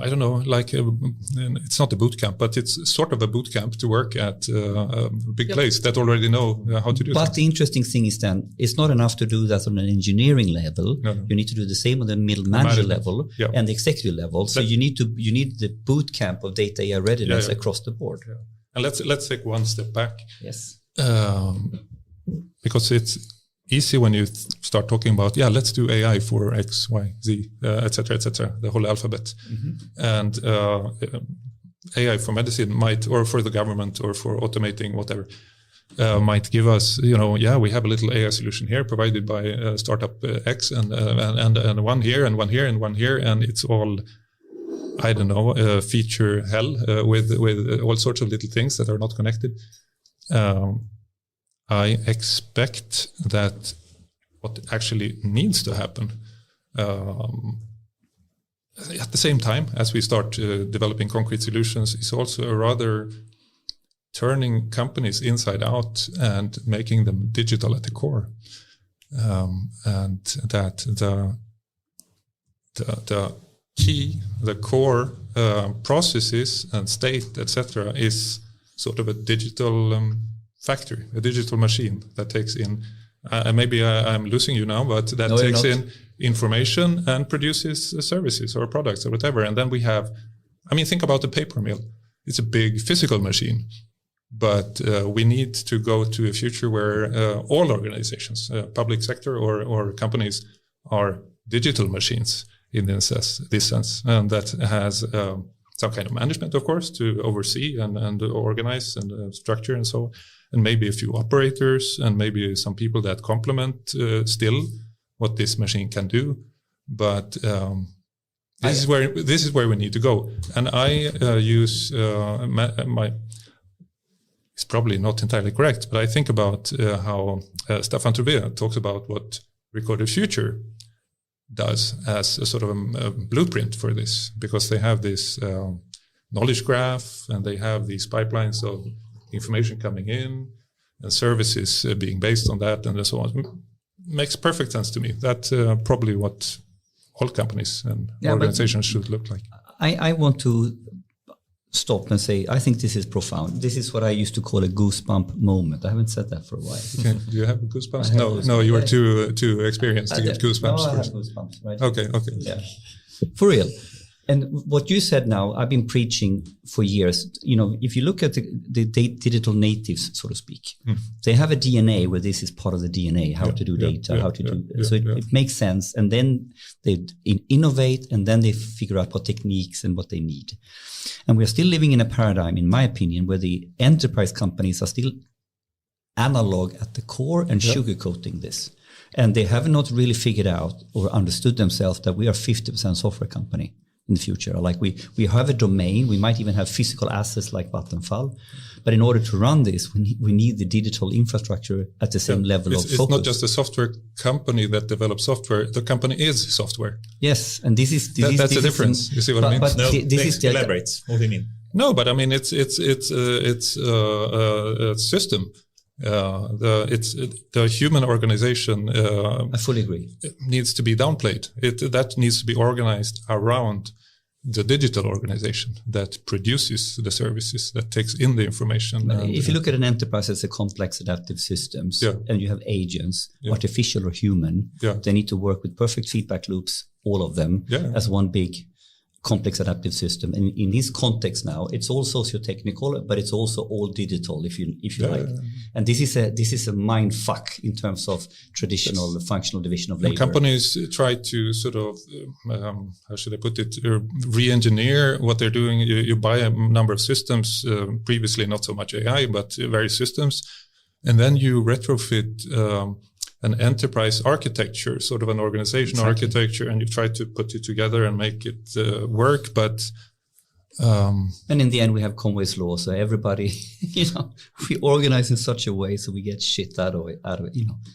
I don't know, it's not a boot camp, but it's sort of a boot camp to work at a big place that already know how to do. But the interesting thing is then it's not enough to do that on an engineering level. No. You need to do the same on the middle manager level and the executive level. So you need the boot camp of data AI readiness across the board. Yeah. And let's take one step back. Yes. Because it's easy when you start talking about, let's do AI for X, Y, Z, et cetera, the whole alphabet. And AI for medicine might, or for the government, or for automating whatever, might give us, we have a little AI solution here provided by startup X and one here and one here and one here, and it's all, I don't know, feature hell with all sorts of little things that are not connected. I expect that what actually needs to happen at the same time as we start developing concrete solutions is also a rather turning companies inside out and making them digital at the core. And that the key, the core processes and state, etc., is sort of a digital factory, a digital machine that takes in, maybe I'm losing you now, but that takes in information and produces services or products or whatever. And then we have, think about the paper mill. It's a big physical machine, but we need to go to a future where all organizations, public sector or companies, are digital machines in this sense. And that has some kind of management, of course, to oversee and organize and structure and so on. And maybe a few operators and maybe some people that complement still what this machine can do. But this is where we need to go. And I use it's probably not entirely correct, but I think about how Staffan Trubé talks about what Recorded Future does as a sort of a blueprint for this, because they have this knowledge graph and they have these pipelines of information coming in and services being based on that and so on. Makes perfect sense to me. That's probably what all companies and organizations should look like. I want to stop and say, I think this is profound. This is what I used to call a goosebump moment. I haven't said that for a while. Okay. Do you have goosebumps? Goosebumps. No, you were too experienced to get goosebumps. No, I have goosebumps. Right? Okay. Yeah, for real. And what you said now, I've been preaching for years. You know, if you look at the digital natives, so to speak, they have a DNA where this is part of the DNA, how to do data, how to do. So it makes sense. And then they innovate, and then they figure out what techniques and what they need. And we're still living in a paradigm, in my opinion, where the enterprise companies are still analog at the core and sugarcoating this. And they have not really figured out or understood themselves that we are 50% software company in the future. Like we have a domain, we might even have physical assets like Vattenfall, but in order to run this, we need the digital infrastructure at the same level of focus. It's not just a software company that develops software. The company is software. Yes, and that's the difference. You see what I mean? But No, this is elaborate. What do you mean? No, but I mean it's a system. The human organization. I fully agree. Needs to be downplayed. That needs to be organized around the digital organization that produces the services, that takes in the information. If you look at an enterprise as a complex adaptive systems, and you have agents, artificial or human, they need to work with perfect feedback loops, all of them, as one big complex adaptive system. And in this context now, it's all socio-technical, but it's also all digital, if you like. And this is a mind fuck in terms of traditional functional division of labor. And companies try to sort of, how should I put it, re-engineer what they're doing. You buy a number of systems, previously not so much AI, but various systems, and then you retrofit an enterprise architecture, sort of an organization architecture, and you try to put it together and make it work. But and in the end, we have Conway's law. So everybody, we organize in such a way so we get shit out of it.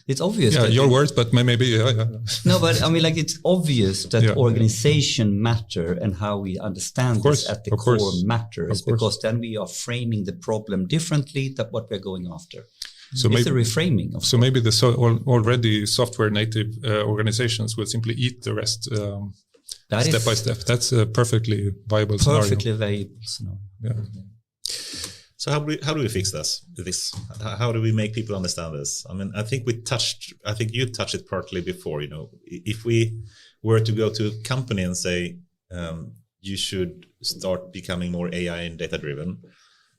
It's obvious. Yeah, your words, but maybe. No, but I mean, like it's obvious that organization matter and how we understand this at the core matters, because then we are framing the problem differently than what we're going after. So it's a reframing. So maybe the already software native organizations will simply eat the rest step by step. That's a perfectly viable scenario. Perfectly viable scenario. Yeah. So how do we fix this? How do we make people understand this? I mean, I think you touched it partly before. If we were to go to a company and say you should start becoming more AI and data driven,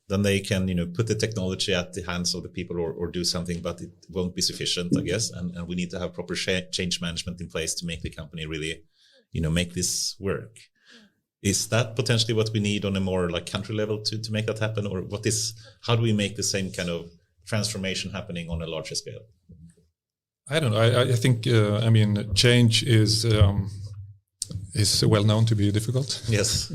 then they can, put the technology at the hands of the people or do something, but it won't be sufficient, I guess. And we need to have proper change management in place to make the company really, make this work. Is that potentially what we need on a more like country level to make that happen? Or how do we make the same kind of transformation happening on a larger scale? I don't know. I think, change is well known to be difficult. Yes.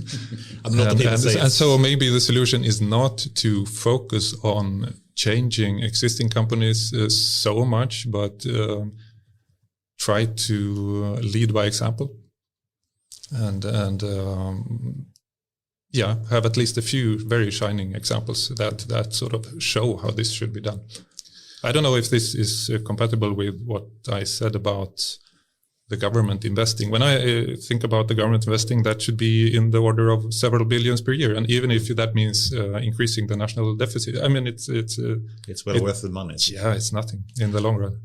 And so maybe the solution is not to focus on changing existing companies so much, but try to lead by example and have at least a few very shining examples that sort of show how this should be done. I don't know if this is compatible with what I said about the government investing. When I think about the government investing, that should be in the order of several billions per year. And even if that means increasing the national deficit, I mean, it's well worth the money. Yeah, it's nothing in the long run.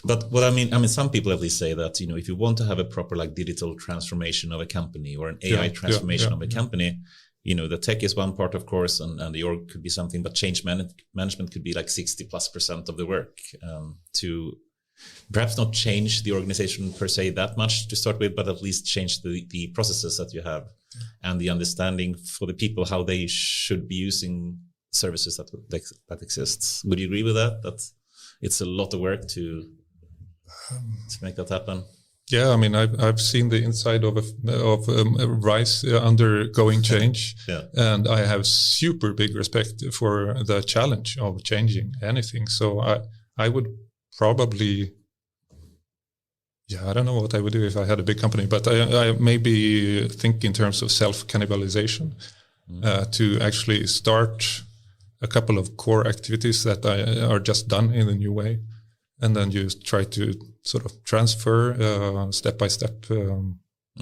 But what I mean, some people at least say that, if you want to have a proper like digital transformation of a company or an AI transformation of a company, the tech is one part, of course, and the org could be something, but change management could be like 60+% of the work to perhaps not change the organization per se that much to start with, but at least change the processes that you have and the understanding for the people how they should be using services that exists. Would you agree with that? That it's a lot of work to make that happen? Yeah, I mean, I've seen the inside of a RISE undergoing change, and I have super big respect for the challenge of changing anything. So I would probably, I don't know what I would do if I had a big company, but I maybe think in terms of self-cannibalization to actually start a couple of core activities that are just done in a new way. And then you try to sort of transfer step by step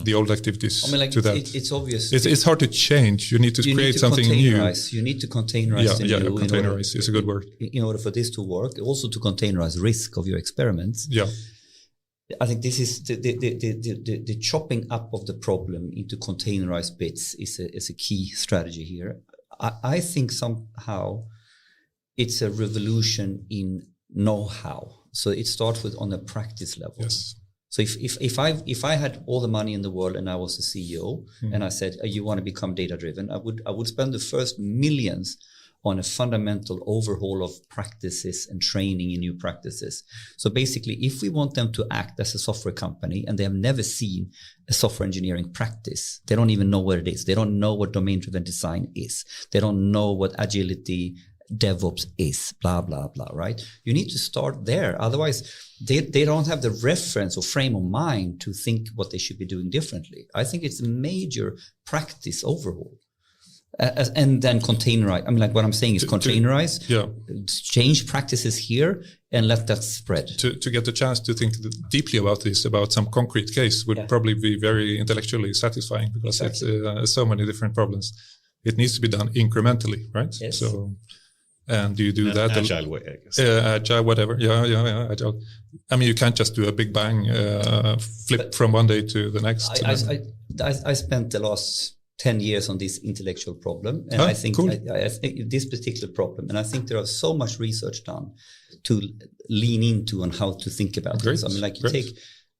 the old activities to that. It's obvious. It's hard to change. You need to create something new. You need to containerize the new. Containerize is a good word. In order for this to work, also to containerize risk of your experiments. Yeah. I think this is the chopping up of the problem into containerized bits is a key strategy here. I think somehow it's a revolution in know-how. So it starts with on a practice level. Yes. So if I had all the money in the world and I was a CEO and I said, you want to become data driven, I would spend the first millions on a fundamental overhaul of practices and training in new practices. So basically, if we want them to act as a software company and they have never seen a software engineering practice, they don't even know what it is. They don't know what domain-driven design is. They don't know what agility, DevOps is, blah, blah, blah, right? You need to start there. Otherwise, they don't have the reference or frame of mind to think what they should be doing differently. I think it's a major practice overhaul. And then containerize. I mean, like what I'm saying is containerize, change practices here and let that spread. To get the chance to think deeply about this, about some concrete case would probably be very intellectually satisfying because it's so many different problems. It needs to be done incrementally, right? Yes. So, and do you do that? Agile way, I guess. Agile, whatever. Yeah, agile. I mean, you can't just do a big bang, flip from one day to the next. I spent the last 10 years on this intellectual problem. And I think I think this particular problem, and I think there is so much research done to lean into on how to think about this. I mean, like you take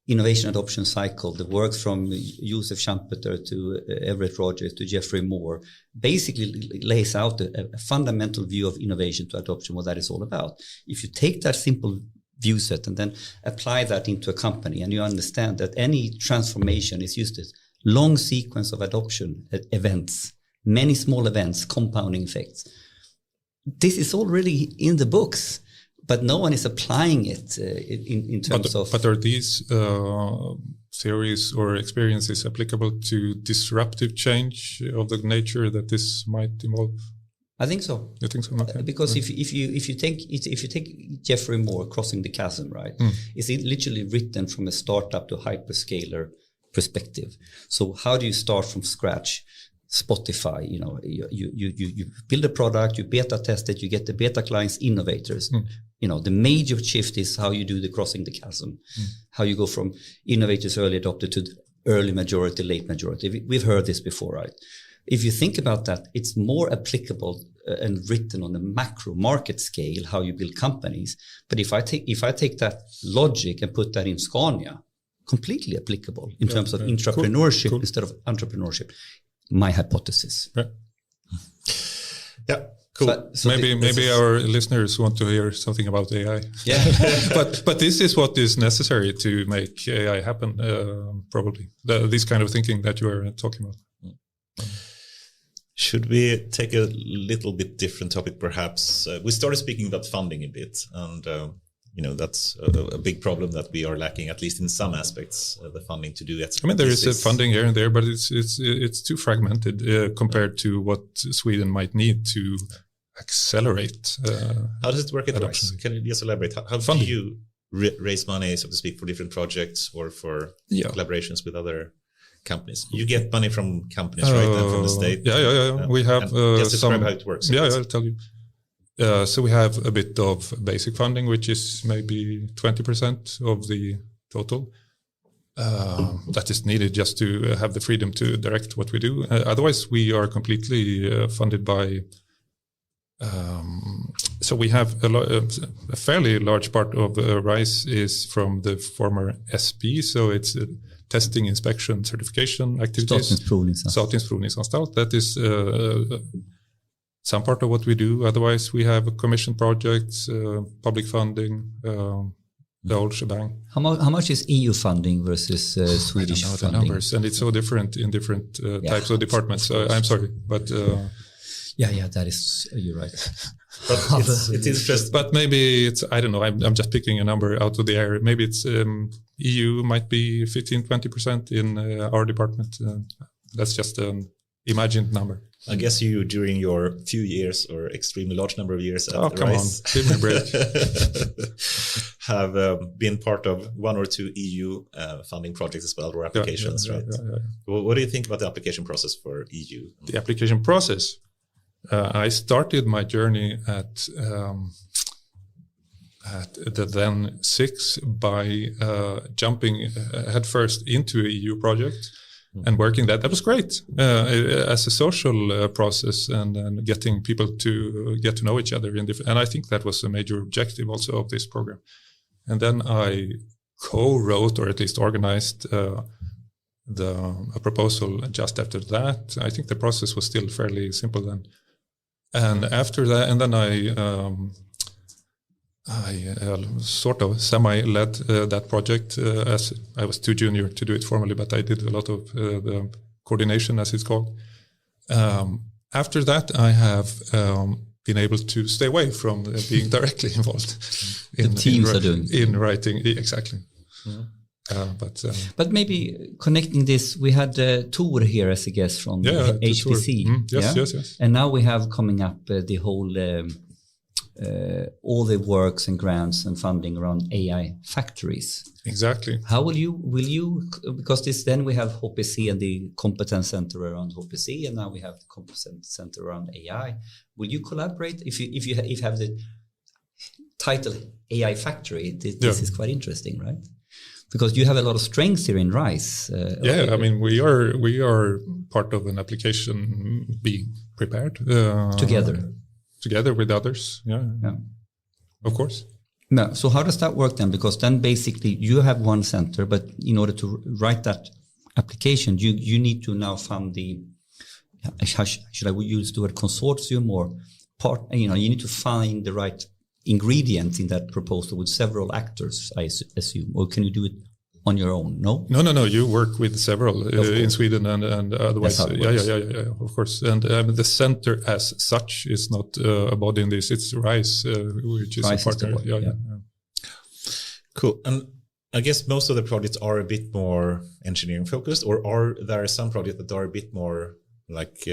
innovation adoption cycle that works from Joseph Schumpeter to Everett Rogers to Jeffrey Moore, basically lays out a fundamental view of innovation to adoption, what that is all about. If you take that simple view set and then apply that into a company and you understand that any transformation is used as long sequence of adoption events, many small events, compounding effects. This is already in the books, but no one is applying it in terms of... But are these theories or experiences applicable to disruptive change of the nature that this might involve? I think so. You think so? Okay. Because if you take Jeffrey Moore, Crossing the Chasm, right? It's literally written from a startup to hyperscaler perspective. So how do you start from scratch? Spotify, you build a product, you beta test it, you get the beta clients, innovators. The major shift is how you do the crossing the chasm, how you go from innovators, early adopter to early majority, late majority. We've heard this before, right? If you think about that, it's more applicable and written on a macro market scale, how you build companies. But if I take that logic and put that in Scania, completely applicable in terms of intrapreneurship instead of entrepreneurship. My hypothesis. Yeah, cool. So maybe our listeners want to hear something about AI. Yeah, but this is what is necessary to make AI happen. Probably this kind of thinking that you are talking about. Should we take a little bit different topic, perhaps? We started speaking about funding a bit, and that's a big problem that we are lacking, at least in some aspects, the funding to do it. I mean, there is funding here and there, but it's too fragmented compared to what Sweden might need to accelerate. How does it work at RISE? Can you just elaborate? How do you raise money, so to speak, for different projects or for collaborations with other companies? You get money from companies, right? And from the state. Yeah. We have just describe how it works. Yeah, I'll tell you. So we have a bit of basic funding, which is maybe 20% of the total. That is needed just to have the freedom to direct what we do. Otherwise, we are completely funded by. So we have a fairly large part of RISE is from the former SP. So it's testing, inspection, certification activities. Statens provningsanstalt. That is some part of what we do. Otherwise, we have commission projects, public funding, the whole shebang. How much is EU funding versus Swedish funding? I don't know the numbers, and it's so different in different types of departments. I'm sorry, but that is, you're right. But it's interesting. But maybe it's, I don't know. I'm just picking a number out of the air. Maybe it's EU might be 15-20% in our department. That's just an imagined number. I guess you, during your few years or extremely large number of years at come RISE, on, give me a break. have been part of one or two EU funding projects as well, or applications, right? What do you think about the application process for EU? The application process. I started my journey at the then 6 by jumping headfirst into a EU project and working that. That was great as a social process and getting people to get to know each other. And I think that was a major objective also of this program. And then I co-wrote, or at least organized, a proposal just after that. I think the process was still fairly simple then. And after that, and then I sort of semi-led that project as I was too junior to do it formally, but I did a lot of the coordination, as it's called. After that, I have been able to stay away from being directly involved in writing. Exactly. But maybe connecting this, we had Tor here as a guest from HPC. Yes. And now we have coming up the whole all the works and grants and funding around AI factories. Exactly. How will you because then we have HPC and the competence center around HPC, and now we have the competence center around AI. Will you collaborate if you have the title AI factory? This is quite interesting, right? Because you have a lot of strengths here in RISE. I mean, we are part of an application being prepared together with others. Of course. No. So how does that work then? Because then basically you have one center, but in order to write that application, you need to now fund the. Should I use the word consortium or part? You need to find the right ingredients in that proposal with several actors, I assume, or can you do it on your own? No. You work with several in Sweden and otherwise. Yeah, of course. And the center as such is not a body in this. It's RISE, which is a partner. Cool. And I guess most of the projects are a bit more engineering focused, or are there some projects that are a bit more like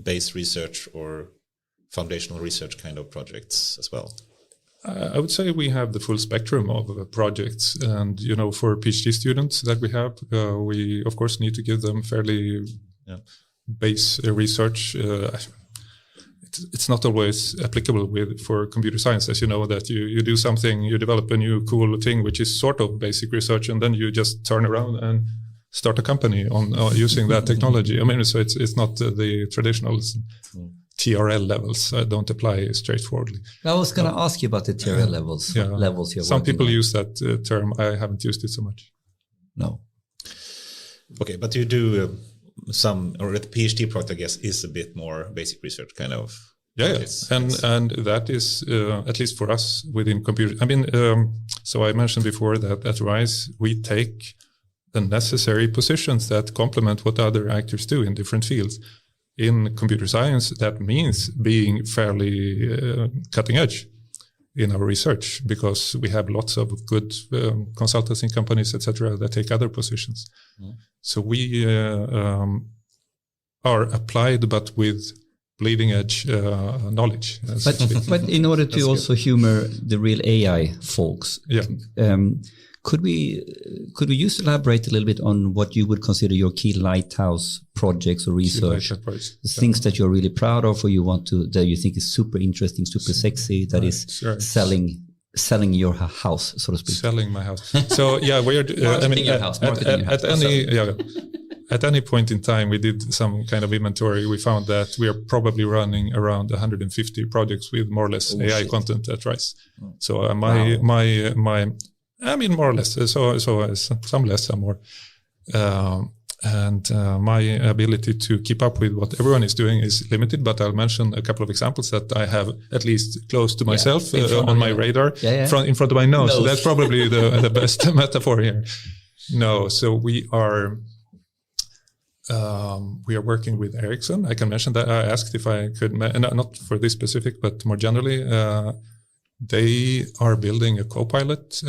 base research or foundational research kind of projects as well? I would say we have the full spectrum of projects, and for PhD students that we have, we of course need to give them fairly base research. It's not always applicable for computer science, as you know, that you do something, you develop a new cool thing which is sort of basic research, and then you just turn around and start a company on using that technology. I mean, so it's not the traditional TRL levels don't apply straightforwardly. I was going to ask you about the TRL levels. Levels you're Some people on. use that term. I haven't used it so much. No. Okay, but you do some, or the PhD project, I guess, is a bit more basic research kind of. And that is at least for us within computer. I mean, so I mentioned before that at RISE we take the necessary positions that complement what other actors do in different fields. In computer science, that means being fairly cutting edge in our research, because we have lots of good consultancy companies, etc., that take other positions. So we are applied, but with bleeding edge knowledge. But in order to also humor the real AI folks, could we just elaborate a little bit on what you would consider your key lighthouse projects or research, things that you're really proud of, or that you think is super interesting, super sexy, that is selling your house, so to speak. Selling my house. So we're at any point in time, we did some kind of inventory. We found that we are probably running around 150 projects with more or less AI content at RISE. So I mean, more or less. So some less, some more. And my ability to keep up with what everyone is doing is limited, but I'll mention a couple of examples that I have at least close to myself on my radar, in front of my nose. So that's probably the best metaphor here. No, so we are working with Ericsson. I can mention that. I asked if I could, not for this specific, but more generally, they are building a Copilot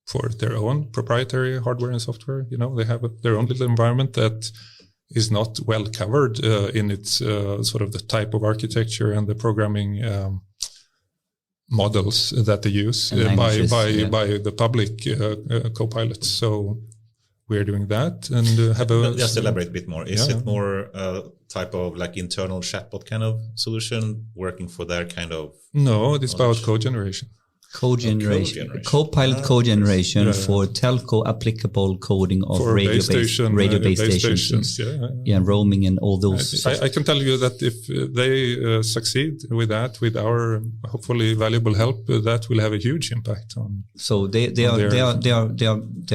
for their own proprietary hardware and software. They have their own little environment that is not well covered in its sort of the type of architecture and the programming models that they use by the public copilots. So we're doing that and have a... Just elaborate a bit more. Is it more type of like internal chatbot kind of solution working for their kind of... No, it's about code generation. Copilot code generation for telco applicable coding of radio base stations. Roaming and all those. I can tell you that if they succeed with that, with our hopefully valuable help, that will have a huge impact on. So they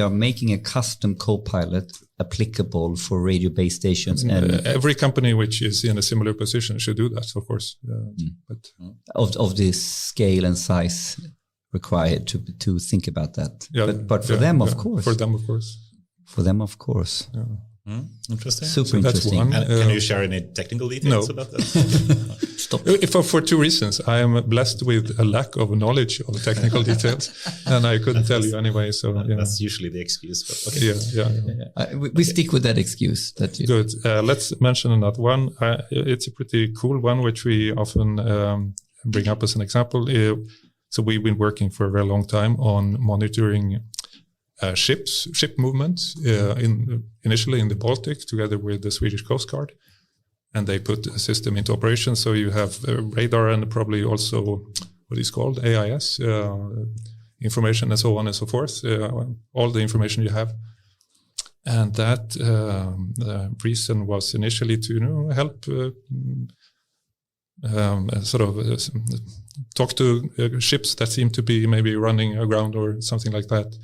are making a custom Copilot applicable for radio base stations, and every company which is in a similar position should do that, of course. But of this scale and size required to think about that. But for them, of course. For them, of course. For them, of course. Yeah. Interesting. Super interesting. And can you share any technical details about that? Stop. For two reasons. I am blessed with a lack of knowledge of technical details, and I couldn't tell you anyway. So that's usually the excuse. But okay. We stick with that excuse. Good. Let's mention another one. It's a pretty cool one, which we often bring up as an example. So we've been working for a very long time on monitoring ship movements initially in the Baltic together with the Swedish Coast Guard. And they put a system into operation. So you have radar and probably also what is called AIS, information and so on and so forth, all the information you have. And that reason was initially to help talk to ships that seem to be maybe running aground or something like that.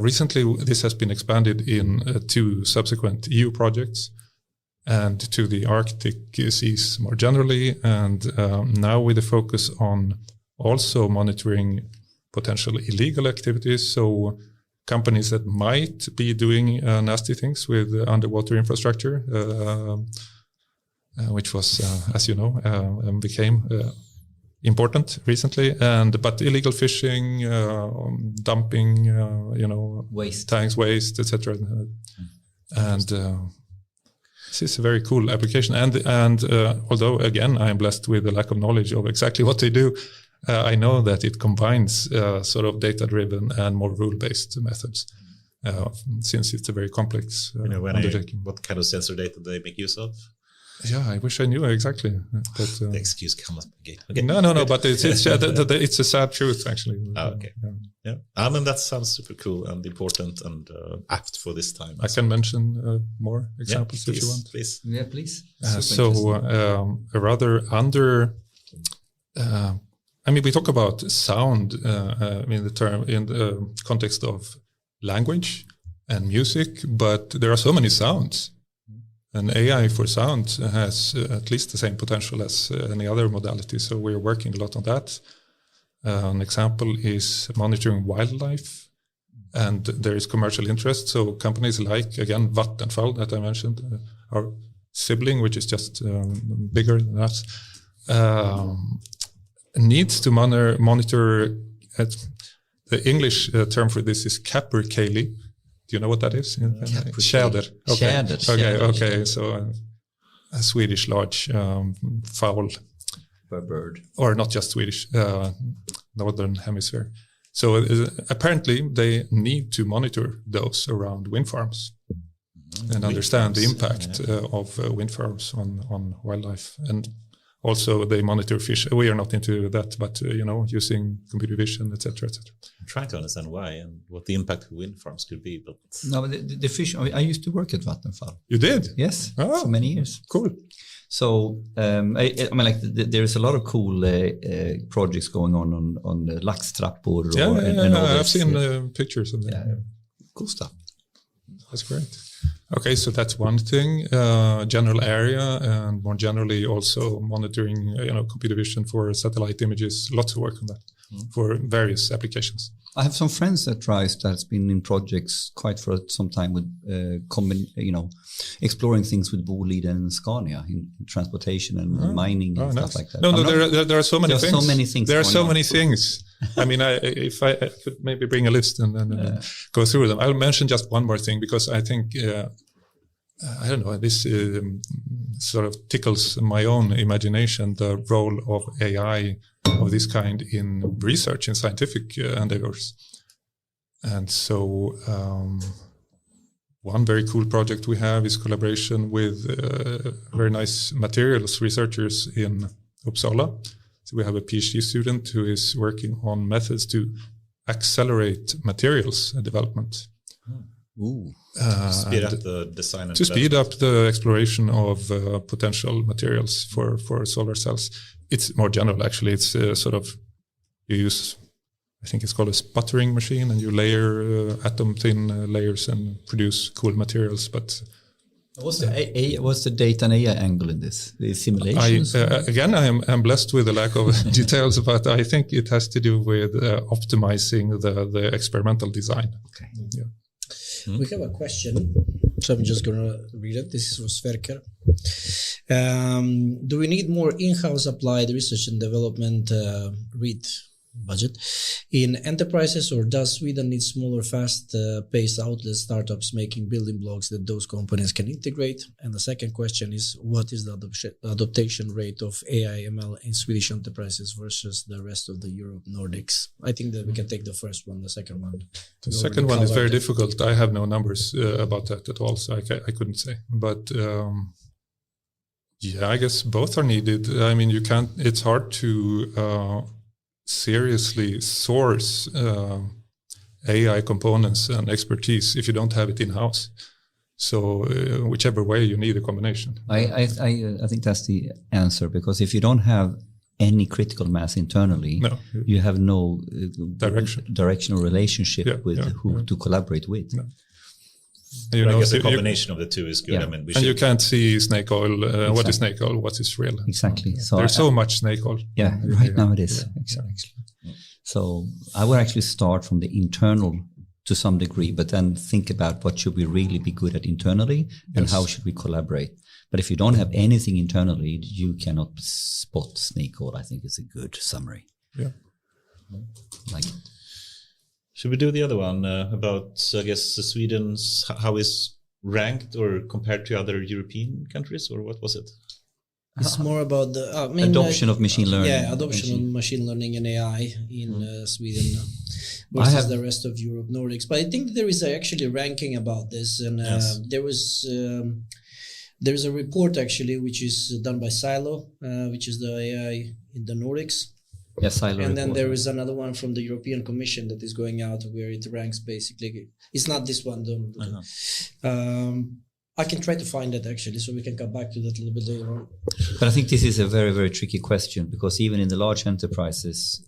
Recently, this has been expanded in 2 subsequent EU projects and to the Arctic seas more generally. And now with the focus on also monitoring potential illegal activities. So companies that might be doing nasty things with underwater infrastructure, which was, as you know, became important recently, but illegal fishing, dumping, waste, tanks, waste, etc. And this is a very cool application. And although again I am blessed with a lack of knowledge of exactly what they do, I know that it combines sort of data-driven and more rule-based methods. Since it's a very complex undertaking. What kind of sensor data do they make use of? Yeah, I wish I knew exactly. But, the excuse comes again. Okay. No, but it's a sad truth, actually. Okay. Yeah. I mean, that sounds super cool and important and apt for this time. I can mention more examples if you want. Please. Yeah, please. A rather we talk about sound in the context of language and music, but there are so many sounds. And AI for sound has at least the same potential as any other modality. So we're working a lot on that. An example is monitoring wildlife, and there is commercial interest. So companies like, again, Vattenfall that I mentioned, our sibling, which is just bigger than us, needs to monitor. The English term for this is capercaillie. Do you know what that is? Tjäder. Okay. So a Swedish large fowl. Bird. Or not just Swedish, Northern Hemisphere. So apparently they need to monitor those around wind farms and understand the impact of wind farms on wildlife. And also they monitor fish. We are not into that, but using computer vision, etc., etc. I'm trying to understand why and what the impact of wind farms could be. But no, the fish. I used to work at Vattenfall. You did? Yes, for many years. Cool. So there is a lot of cool projects going on the laxtrappor. I've seen pictures of that. Yeah. Cool stuff. That's great. Okay, so that's one thing, general area, and more generally also monitoring, computer vision for satellite images. Lots of work on that for various applications. I have some friends that's been in projects quite for some time with, exploring things with Boliden and Scania in transportation and mining and stuff like that. There are so many things. There are so many things. There are so many things. I mean, if I could maybe bring a list and then go through them. I'll mention just one more thing because I think I don't know, this sort of tickles my own imagination, the role of AI of this kind in research, in scientific endeavors. And so one very cool project we have is collaboration with very nice materials researchers in Uppsala. So we have a PhD student who is working on methods to accelerate materials development. Ooh. Speed up the design and to speed up the exploration of potential materials for solar cells. It's more general, actually. It's sort of, you use, I think it's called a sputtering machine, and you layer atom-thin layers and produce cool materials. But what's the data and AI angle in this? The simulations? I am blessed with a lack of details, but I think it has to do with optimizing the experimental design. Okay. Yeah. We have a question, so I'm just going to read it. This is for Sverker. Do we need more in-house applied research and development budget in enterprises, or does Sweden need smaller, fast-paced outlets, startups making building blocks that those companies can integrate? And the second question is, what is the adoption rate of AI/ML in Swedish enterprises versus the rest of the Europe, Nordics? I think that we can take the first one, the second one. The second one is very difficult. I have no numbers about that at all, so I couldn't say. But I guess both are needed. I mean, it's hard to seriously source AI components and expertise if you don't have it in-house. So whichever way, you need a combination. I think that's the answer, because if you don't have any critical mass internally, you have no directional relationship with who to collaborate with. No. I guess a combination of the two is good. Yeah. I mean, you can't see snake oil. Exactly. What is snake oil? What is real? Exactly. So there's so much snake oil. Yeah, right now it is. Yeah. Exactly. Yeah. So I would actually start from the internal to some degree, but then think about what should we really be good at internally and how should we collaborate. But if you don't have anything internally, you cannot spot snake oil. I think it's a good summary. Yeah. Should we do the other one about, I guess, Sweden's, how is ranked or compared to other European countries, or what was it? It's more about the adoption of machine learning. Yeah, adoption of machine learning and AI in Sweden versus the rest of Europe, Nordics. But I think there is actually a ranking about this, and there is a report actually which is done by Silo, which is the AI in the Nordics. Yes, Silo. And then there is another one from the European Commission that is going out where it ranks basically. It's not this one though. I can try to find it actually, so we can come back to that a little bit later on. But I think this is a very, very tricky question, because even in the large enterprises,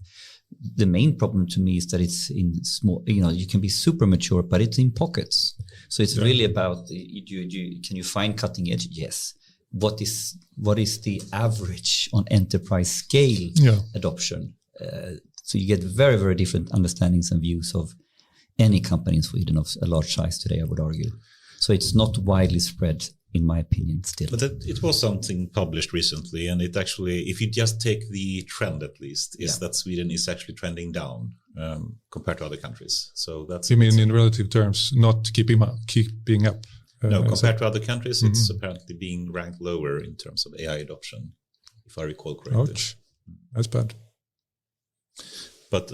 the main problem to me is that it's in small, you can be super mature, but it's in pockets. So it's really about, can you find cutting edge? Yes. What is the average on enterprise scale adoption? So you get very, very different understandings and views of any company in Sweden of a large size today, I would argue. So it's not widely spread, in my opinion, still. But it was something published recently, and it actually, if you just take the trend at least, is that Sweden is actually trending down compared to other countries. So that's. You mean in relative terms, not keeping up? No, compared to other countries, it's apparently being ranked lower in terms of AI adoption, if I recall correctly. Ouch. That's bad. But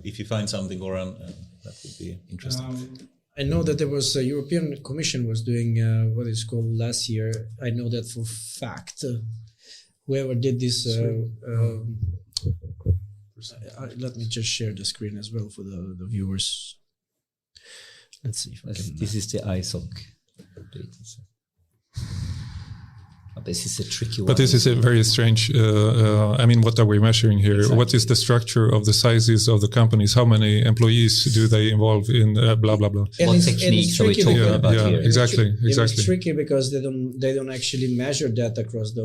if you find something, Goran, that would be interesting. I know that there was a European Commission was doing what is called last year. I know that for fact. Whoever did this, let me just share the screen as well for the viewers. Let's see if I can. This is the ISOC data set. This is a tricky one. But this is a very strange, what are we measuring here? Exactly. What is the structure of the sizes of the companies? How many employees do they involve in blah, blah, blah? And what techniques are we talking about here? Exactly. It's tricky because they don't actually measure that across the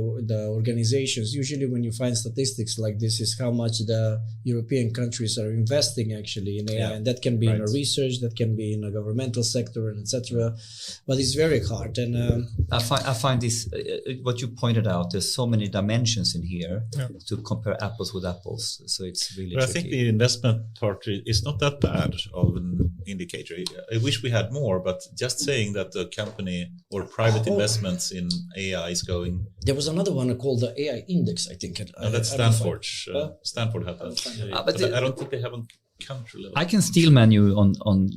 organizations. Usually when you find statistics like this is how much the European countries are investing actually in AI. And that can be in a research, that can be in a governmental sector, and etc. But it's very hard. And I find this... what you pointed out, there's so many dimensions in here to compare apples with apples. So it's really tricky. I think the investment part is not that bad of an indicator. I wish we had more, but just saying that the company or private investments in AI is going. There was another one called the AI Index, I think. That's Stanford. Stanford had that. But I don't think they have on country level. I can steelman you on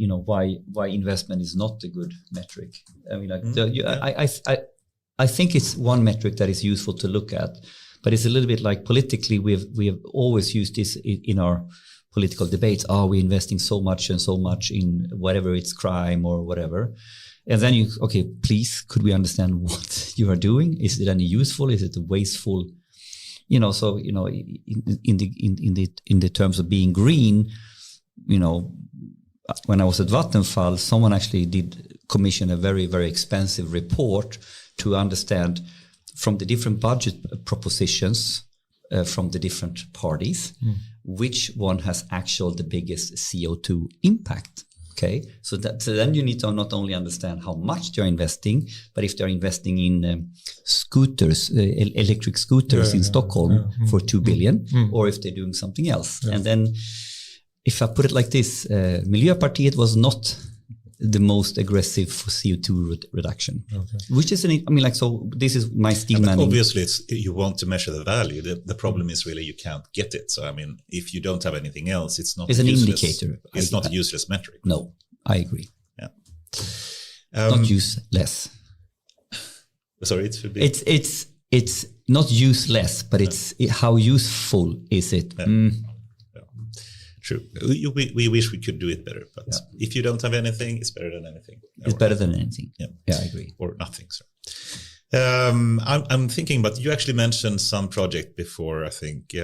why investment is not a good metric. I mean, I think it's one metric that is useful to look at, but it's a little bit like politically. We have always used this in our political debates. Are we investing so much and so much in whatever it's crime or whatever? And then please, could we understand what you are doing? Is it any useful? Is it wasteful? In the terms of being green, when I was at Vattenfall, someone actually did commission a very, very expensive report to understand from the different budget propositions from the different parties, which one has the biggest CO2 impact. Okay, so then you need to not only understand how much they're investing, but if they're investing in scooters, electric scooters in Stockholm for 2 billion, or if they're doing something else. Yeah. And then, if I put it like this, Miljöpartiet was not the most aggressive for CO2 reduction, which is so this is my steelman. Obviously, you want to measure the value. The problem is really you can't get it. So if you don't have anything else, it's not. It's an indicator. It's not a useless metric. No, I agree. Yeah, not useless. Sorry, it should be. It's not useless, but it's how useful is it? Yeah. True. We wish we could do it better, but if you don't have anything, it's better than anything. It's better than anything. Yeah, I agree. Or nothing. Sorry. I'm thinking, but you actually mentioned some project before. I think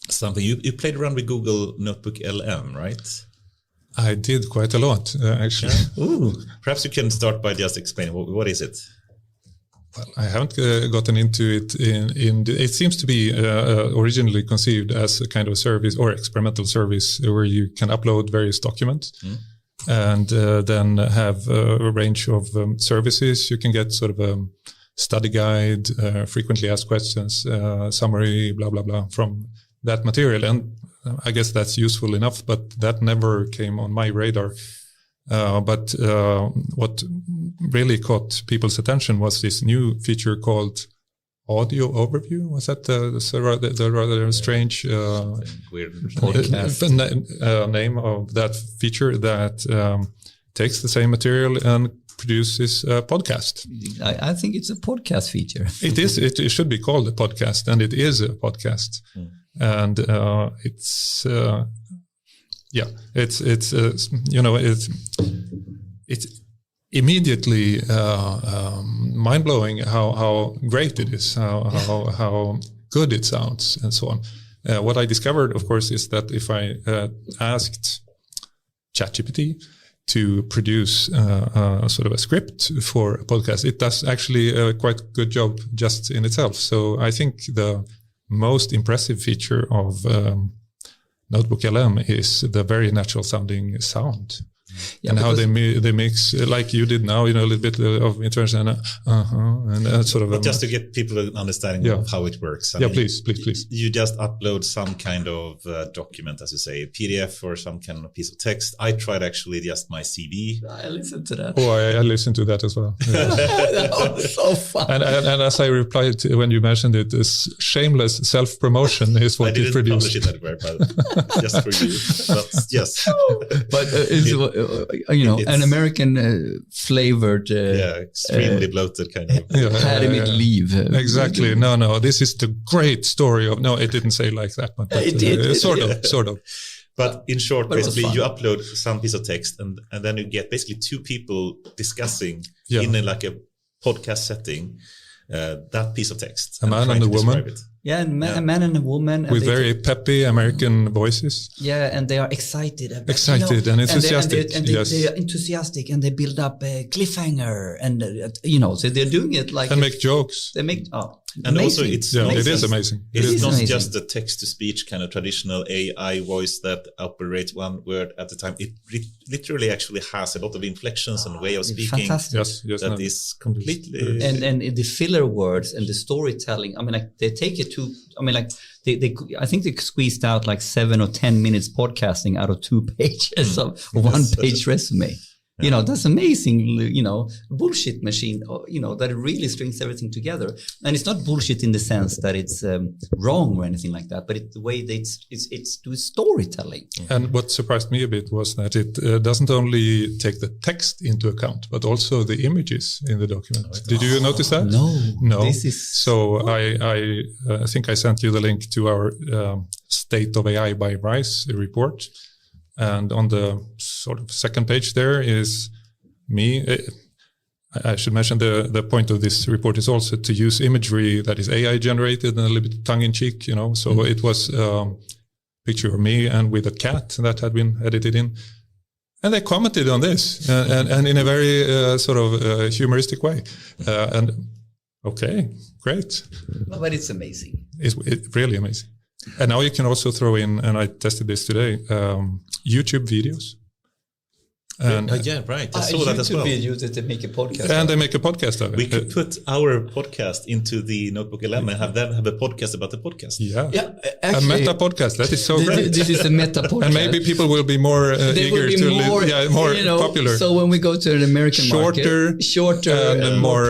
something you played around with Google Notebook LM, right? I did quite a lot, actually. Yeah. Ooh. Perhaps you can start by just explaining what is it. Well, I haven't gotten into it. It seems to be originally conceived as a kind of service or experimental service where you can upload various documents and then have a range of services. You can get sort of a study guide, frequently asked questions, summary, blah, blah, blah from that material. And I guess that's useful enough, but that never came on my radar. But what really caught people's attention was this new feature called Audio Overview. Was that the rather strange weird name of that feature that takes the same material and produces a podcast? I think it's a podcast feature. It is. It should be called a podcast, and it is a podcast. And it's immediately mind-blowing how great it is, how good it sounds, and so on. What I discovered, of course, is that if I asked ChatGPT to produce sort of a script for a podcast, it does actually a quite good job just in itself. So I think the most impressive feature of Notebook LM is the very natural sounding sound. Yeah, and how they mix, like you did now, a little bit of interaction and sort of. But just to get people an understanding of how it works. I mean, please. You just upload some kind of document, as you say, a PDF or some kind of piece of text. I tried actually just my CV. I listened to that. Oh, I listened to that as well. Yeah. That was so fun. And as I replied to, when you mentioned it, this shameless self-promotion is what it produced. I didn't publish it anywhere, but just for you. But yes. But an American flavored, extremely bloated kind of academic leave. Exactly. No. This is the great story of. No, it didn't say like that, but it did. Sort of. But in short, basically, you upload some piece of text, and then you get basically two people discussing in a podcast setting that piece of text. A man and a woman. Yeah, a man and a woman. With very peppy American voices. Yeah, and they are excited. And enthusiastic. And they are enthusiastic, and they build up a cliffhanger. And, so they're doing it like... And make jokes. They make... And amazing. also it's it is amazing. It's not amazing. just the text-to-speech kind of traditional AI voice that operates one word at a time. It literally actually has a lot of inflections and way of speaking. Fantastic. Yes, That is completely... And the filler words and the storytelling. I mean, like they take it to. I mean, like I think they squeezed out like 7 or 10 minutes podcasting out of 2 pages of one-page resume. You know, that's amazing, you know, bullshit machine, you know, that really strings everything together. And it's not bullshit in the sense that it's wrong or anything like that, but it's the way that it's do storytelling. And what surprised me a bit was that it doesn't only take the text into account, but also the images in the document. Did you notice that? No. This is so I think I sent you the link to our State of AI by Rice report. And on the sort of second page there is me. I should mention the point of this report is also to use imagery that is AI generated and a little bit tongue-in-cheek, you know. So it was a picture of me and with a cat that had been edited in. And they commented on this and in a very sort of humoristic way. And okay, great. But it's amazing. It's really amazing. And now you can also throw in, and I tested this today, YouTube videos. And yeah, right. I saw that as well. YouTube videos that they make a podcast. And they make a podcast of it. We could put our podcast into the Notebook LM and have them have a podcast about the podcast. Yeah. Actually, a meta podcast. That is so great. This is a meta podcast. And maybe people will be more eager to live, more you know, popular. So when we go to an American market, shorter and more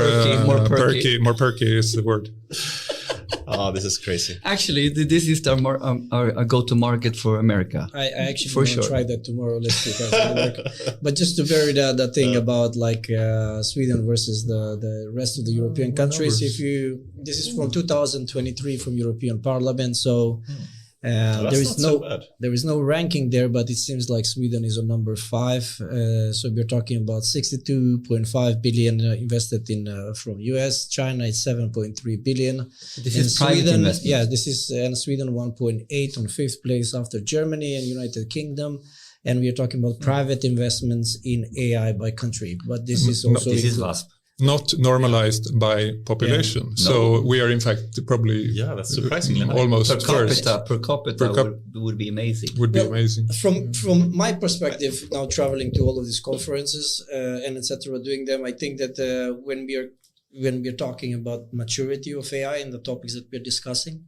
perky. More perky is the word. Oh, this is crazy. Actually, this is our go-to-market for America. I actually want to try that tomorrow. Let's see if I work. But just to vary that thing about like Sweden versus the rest of the European countries. This is from 2023 from European Parliament. So there is no ranking there, but it seems like Sweden is on number 5. So we're talking about 62.5 billion invested in from US. China is 7.3 billion. This is private investment. Yeah, this is and Sweden 1.8 on 5th place after Germany and United Kingdom. And we are talking about private investments in AI by country. But this is also not normalized by population. Yeah. So we are in fact probably that's surprisingly almost per capita would be amazing. Amazing. From my perspective, now traveling to all of these conferences and etc., doing them, I think that when we're talking about maturity of AI and the topics that we're discussing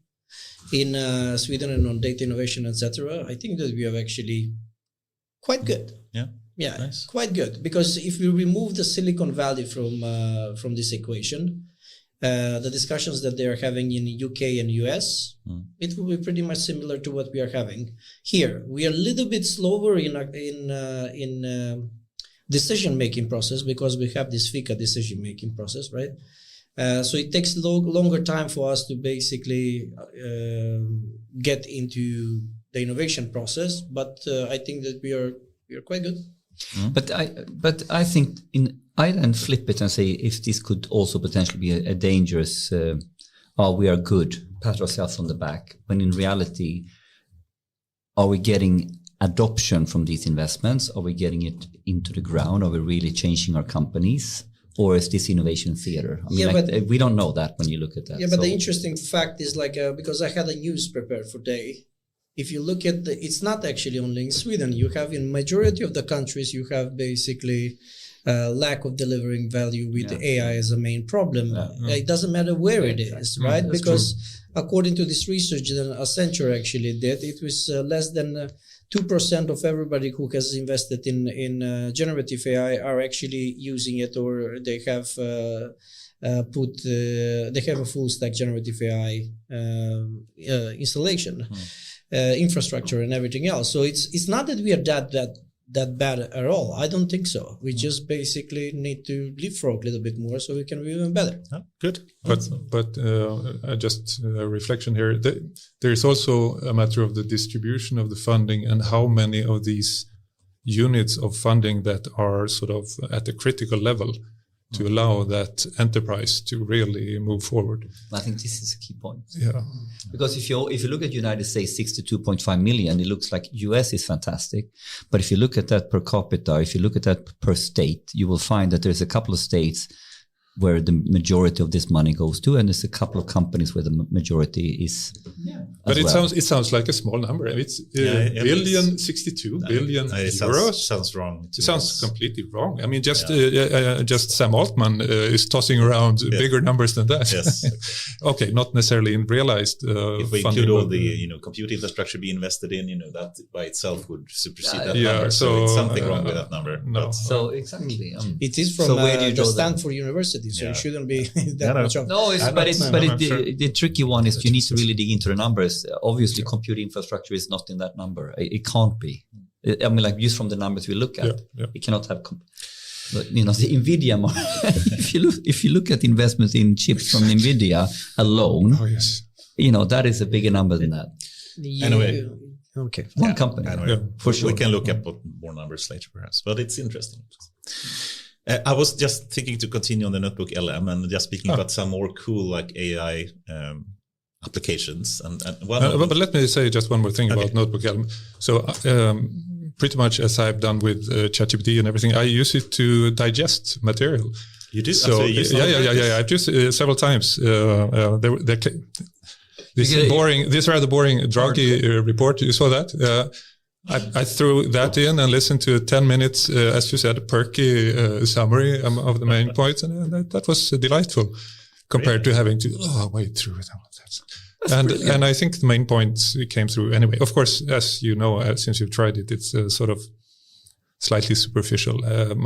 in Sweden and on data innovation, etc., I think that we have actually quite good. Yeah, nice. Quite good. Because if we remove the Silicon Valley from this equation, the discussions that they are having in UK and US, it will be pretty much similar to what we are having here. We are a little bit slower in decision-making process because we have this FICA decision-making process, right? So it takes longer time for us to basically get into the innovation process. But I think that we are quite good. But I think I then flip it and say if this could also potentially be a dangerous, we are good, pat ourselves on the back, when in reality, are we getting adoption from these investments? Are we getting it into the ground? Are we really changing our companies? Or is this innovation theater? I mean, we don't know that when you look at that. Yeah, but the interesting fact is because I had a news prepared for today. If you look at it's not actually only in Sweden. You have in majority of the countries, you have basically lack of delivering value with AI as a main problem. It doesn't matter where it is, right? Because according to this research that Accenture actually did, it was less than 2% of everybody who has invested in generative AI are actually using it, or they have they have a full stack generative AI installation. Infrastructure and everything else. So it's not that we are that bad at all. I don't think so. We just basically need to leapfrog a little bit more so we can be even better. Good. But just a reflection here. There is also a matter of the distribution of the funding and how many of these units of funding that are sort of at a critical level to allow that enterprise to really move forward. I think this is a key point. Yeah. Because if you look at United States, 62.5 million, it looks like US is fantastic. But if you look at that per capita, if you look at that per state, you will find that there's a couple of states where the majority of this money goes to, and there's a couple of companies where the majority is. Yeah, but it sounds like a small number. It's billion, 62 billion euros. Sounds wrong. It sounds completely wrong. I mean, just Sam Altman is tossing around bigger numbers than that. Yes. Okay, not necessarily in realized. If we include all the compute infrastructure be invested in, that by itself would supersede that number. So it's something wrong with that number. No. So exactly, it is from the Stanford University, so it shouldn't be that much of. No, the tricky one is you need to really dig into the numbers. Obviously, compute infrastructure is not in that number. It can't be. I mean, like just from the numbers we look at, it cannot have. But, the Nvidia, if you look at investments in chips from Nvidia alone, that is a bigger number than that. Anyway, okay, one company, for sure. We can look at more numbers later, perhaps, but it's interesting. I was just thinking to continue on the Notebook LM and just speaking about some more cool like AI applications. But let me say just one more thing about Notebook LM. So pretty much as I've done with ChatGPT and everything, I use it to digest material. You do? So I've used it several times. This rather boring Draghi report, you saw that? I threw that in and listened to 10 minutes, as you said, perky summary of the main points, and that was delightful compared to having to wade through it. And I think the main points came through anyway. Of course, as you know, since you've tried it, it's sort of slightly superficial,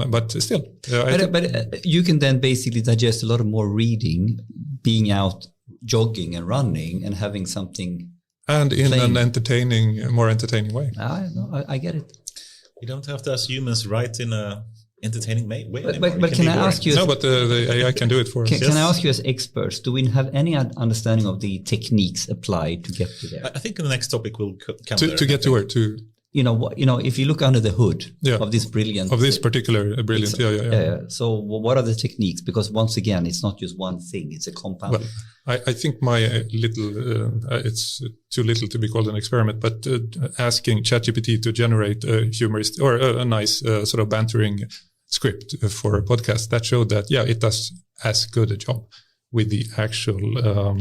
but still. But you can then basically digest a lot of more reading, being out jogging and running and having something. And in an more entertaining way. I get it. You don't have to, as humans, write in a entertaining way. But can I ask you? No, but the AI can do it for us. Can I ask you, as experts, do we have any understanding of the techniques applied to get to there? I think in the next topic we'll come to get to where to. If you look under the hood of this brilliant... Of this particular brilliant, So what are the techniques? Because once again, it's not just one thing, it's a compound. Well, I think my it's too little to be called an experiment, but asking ChatGPT to generate a humorist or a nice sort of bantering script for a podcast, that showed that, it does as good a job with the actual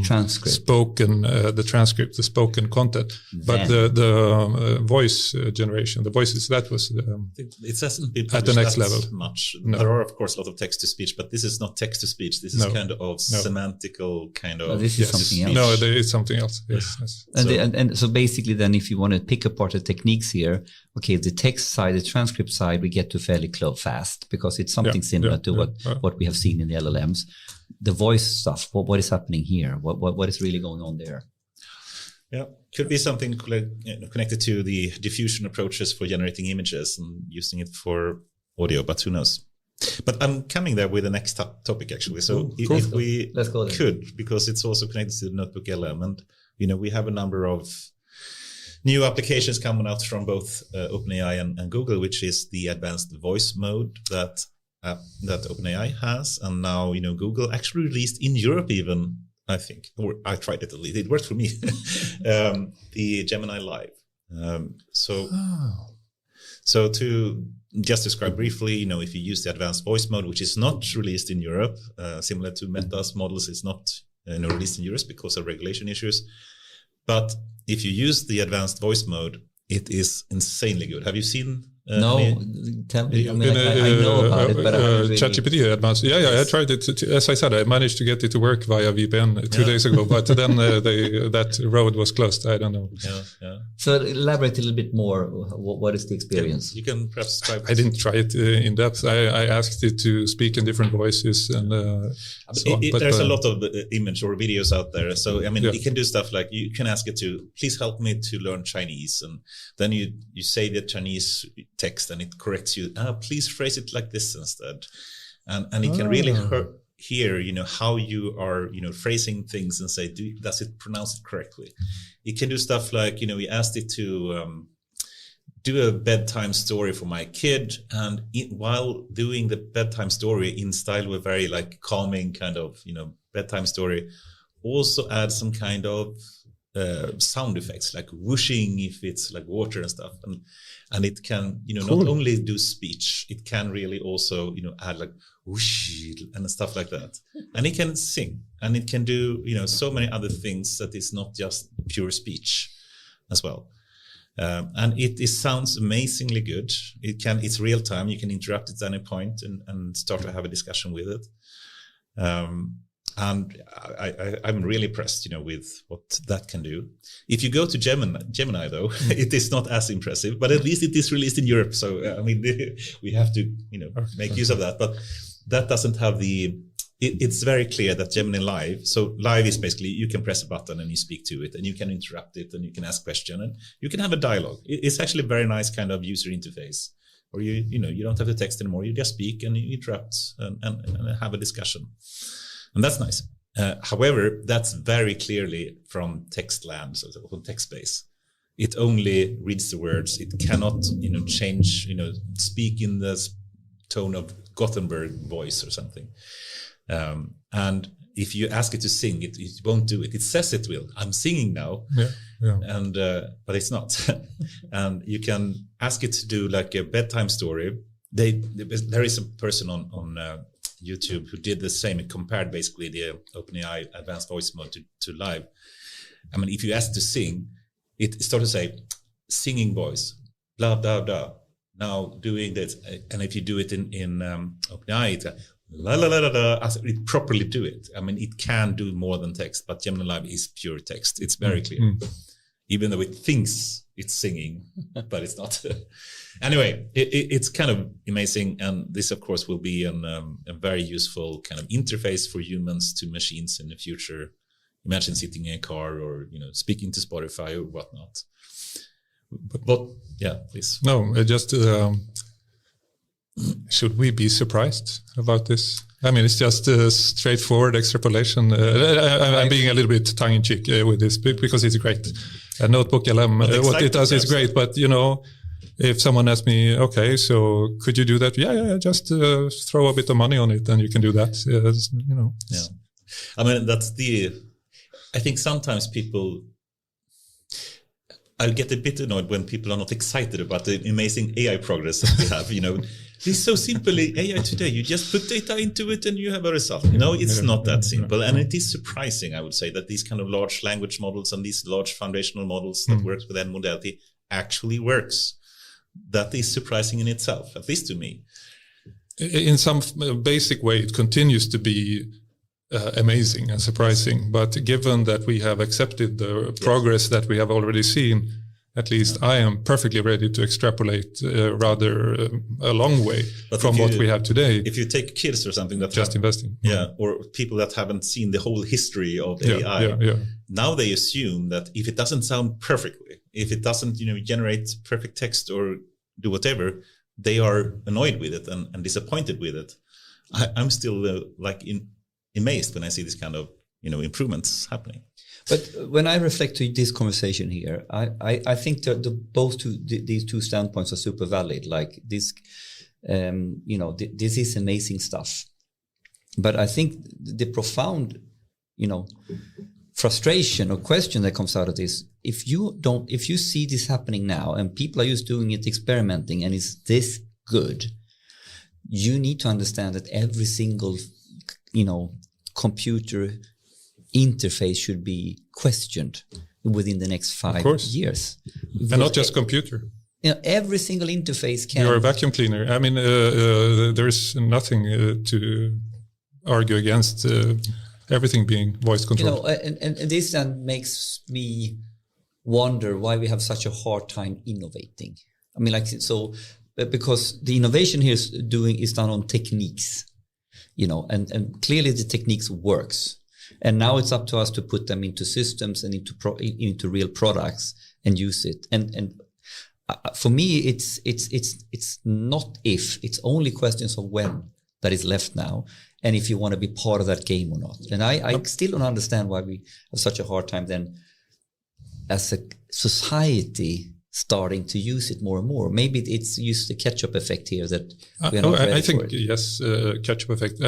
transcript, the transcript, the spoken content, but the voice generation, the voices, that was it hasn't been at the next level much. No. There are of course a lot of text to speech, but this is not text to speech. This is kind of semantical kind of. This is something else. No, there is something else. Yes. And so basically, then, if you want to pick apart the techniques here, okay, the text side, the transcript side, we get to fairly fast because it's something similar to what we have seen in the LLMs. The voice stuff, what is happening here? What is really going on there? Yeah, could be something connected to the diffusion approaches for generating images and using it for audio, but who knows? But I'm coming there with the next topic, actually. So if we could, because it's also connected to the Notebook LM, and we have a number of new applications coming out from both OpenAI and Google, which is the advanced voice mode that OpenAI has, and now Google actually released in Europe even, I think, or I tried it at least, it worked for me. The Gemini Live. So to just describe briefly, if you use the advanced voice mode, which is not released in Europe, similar to Meta's models, is not released in Europe because of regulation issues. But if you use the advanced voice mode, it is insanely good. Have you seen? No, tell me. I know about it, but ChatGPT advanced. I tried it. As I said, I managed to get it to work via VPN 2 days ago, but then that road was closed. I don't know. Yeah. So elaborate a little bit more. What is the experience? You can perhaps try. I didn't try it in depth. I asked it to speak in different voices, and there's a lot of image or videos out there. So it can do stuff like you can ask it to please help me to learn Chinese, and then you say the Chinese text and it corrects you. Please phrase it like this instead, and it can really hear how you are phrasing things and say, does it pronounce it correctly? It can do stuff like we asked it to do a bedtime story for my kid, and while doing the bedtime story in style of a very calming kind of bedtime story, also add some kind of sound effects like whooshing if it's like water and stuff, and it can not only do speech, it can really also add like whoosh and stuff like that, and it can sing, and it can do so many other things that is not just pure speech as well. And it sounds amazingly good. It's real time. You can interrupt at any point and start to have a discussion with it. And I'm really impressed, with what that can do. If you go to Gemini though, it is not as impressive, but at least it is released in Europe. So, we have to, make use of that, but that doesn't have it's very clear that Gemini Live, so Live is basically you can press a button and you speak to it and you can interrupt it and you can ask question and you can have a dialogue. It's actually a very nice kind of user interface where you don't have to text anymore. You just speak and you interrupt and have a discussion. And that's nice. However, that's very clearly from text land, so from text space. It only reads the words. It cannot, change, speak in the tone of Gothenburg voice or something. And if you ask it to sing, it won't do it. It says it will. I'm singing now, and but it's not. And you can ask it to do like a bedtime story. There is a person on YouTube who did the same. It compared basically the OpenAI advanced voice mode to Live. If you ask it to sing, it starts to say singing voice, blah blah blah. Now doing this, and if you do it in OpenAI, it's la la la la la. As it properly do it. It can do more than text, but Gemini Live is pure text. It's very clear, even though it thinks it's singing, but it's not. Anyway, it's kind of amazing, and this, of course, will be a very useful kind of interface for humans to machines in the future. Imagine sitting in a car or speaking to Spotify or whatnot. But yeah, please. No, just should we be surprised about this? It's just a straightforward extrapolation. I'm being a little bit tongue-in-cheek with this because it's great. Notebook LM, what it does is great, but if someone asks me, okay, so could you do that? Yeah, just throw a bit of money on it and you can do that. Yeah. That's I think sometimes I'll get a bit annoyed when people are not excited about the amazing AI progress that we have, It's so simple, AI today. You just put data into it and you have a result. It's not that simple. And it is surprising, I would say, that these kind of large language models and these large foundational models that works with end modality actually works. That is surprising in itself, at least to me. In some basic way, it continues to be amazing and surprising. But given that we have accepted the progress that we have already seen, at least I am perfectly ready to extrapolate rather a long way from what we have today. If you take kids or something that just investing, or people that haven't seen the whole history of AI, now they assume that if it doesn't sound perfectly, if it doesn't generate perfect text or do whatever, they are annoyed with it and disappointed with it. I'm still amazed when I see this kind of improvements happening. But when I reflect to this conversation here, I think that these two standpoints are super valid. Like this, this is amazing stuff. But I think the profound, frustration or question that comes out of this, if you see this happening now and people are just doing it, experimenting, and it's this good, you need to understand that every single, computer interface should be questioned within the next 5 years. And not just computer. Every single interface can... You're a vacuum cleaner. There's nothing to argue against everything being voice controlled. And this then makes me wonder why we have such a hard time innovating. Because the innovation here is done on techniques, and clearly the techniques works. And now it's up to us to put them into systems and into real products and use it. And for me, it's not if, it's only questions of when that is left now, and if you want to be part of that game or not. And I still don't understand why we have such a hard time then, as a society, starting to use it more and more. Maybe it's just the catch-up effect here that we're not ready for it. Yes, catch-up effect.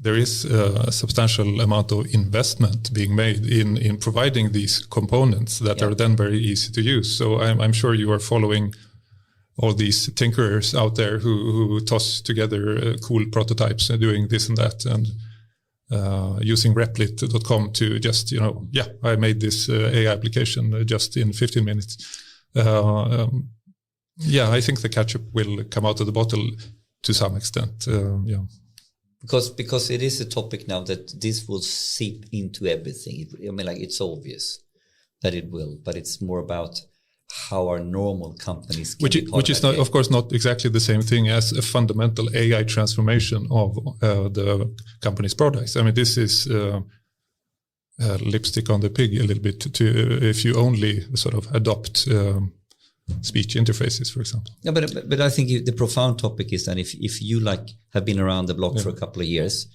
there is a substantial amount of investment being made in providing these components that are then very easy to use. So I'm sure you are following all these tinkerers out there who toss together cool prototypes and doing this and that, and using replit.com to just, I made this AI application just in 15 minutes. I think the ketchup will come out of the bottle to some extent. Because it is a topic now that this will seep into everything. It's obvious that it will, but it's more about how our normal companies can which is not, of course, not exactly the same thing as a fundamental AI transformation of the company's products. I mean, this is lipstick on the pig a little bit if you only sort of adopt speech interfaces, for example. Yeah, but I think the profound topic is that if you have been around the block for a couple of years,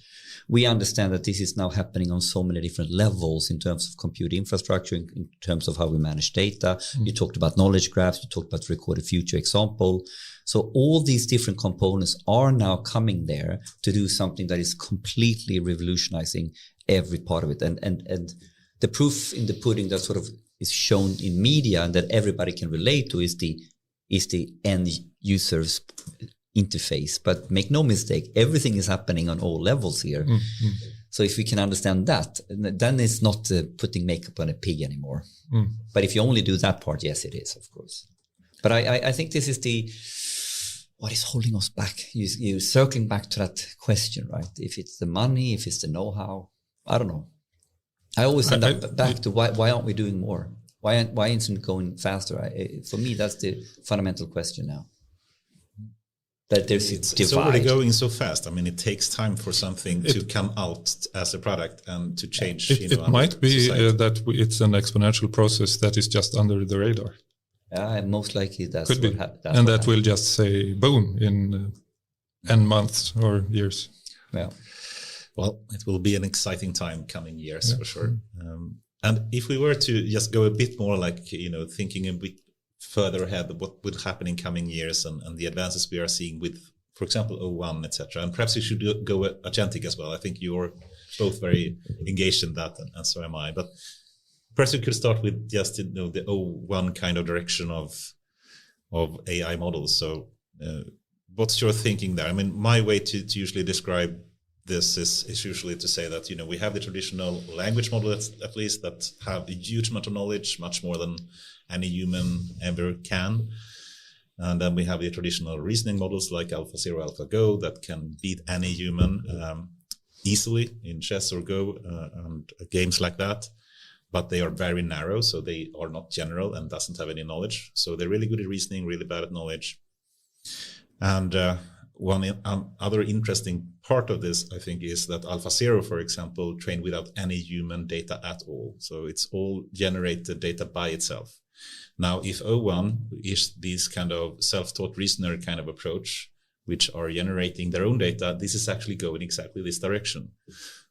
we understand that this is now happening on so many different levels in terms of compute infrastructure, in terms of how we manage data. You talked about knowledge graphs, you talked about recorded future example. So all these different components are now coming there to do something that is completely revolutionizing every part of it. And the proof in the pudding that sort of is shown in media and that everybody can relate to is the end user's interface. But make no mistake, everything is happening on all levels here. So if we can understand that, then it's not putting makeup on a pig anymore. But if you only do that part, yes, it is, of course. But I think this is what is holding us back. You're circling back to that question, right? If it's the money, if it's the know-how, I don't know. I always end up back to why aren't we doing more? Why isn't it going faster? For me, that's the fundamental question now. That there's it's already going so fast. I mean, it takes time for something to come out as a product and to change. It might be that it's an exponential process that is just under the radar. Yeah, most likely that's could be, and that will just say boom in N months or years. Yeah. Well, it will be an exciting time coming years for sure. And if we were to just go a bit more thinking a bit further ahead, what would happen in coming years and the advances we are seeing with, for example, O1, etc. And perhaps you should go agentic as well. I think you're both very engaged in that, and so am I. But perhaps we could start with just the O1 kind of direction of AI models. So what's your thinking there? I mean, my way to usually describe this is usually to say that we have the traditional language models at least that have a huge amount of knowledge, much more than any human ever can, and then we have the traditional reasoning models like AlphaZero, AlphaGo that can beat any human easily in chess or Go and games like that, but they are very narrow, so they are not general and doesn't have any knowledge. So they're really good at reasoning, really bad at knowledge. And one other interesting part of this, I think, is that AlphaZero, for example, trained without any human data at all. So it's all generated data by itself. Now, if O1 is this kind of self-taught reasoner kind of approach, which are generating their own data, this is actually going exactly this direction.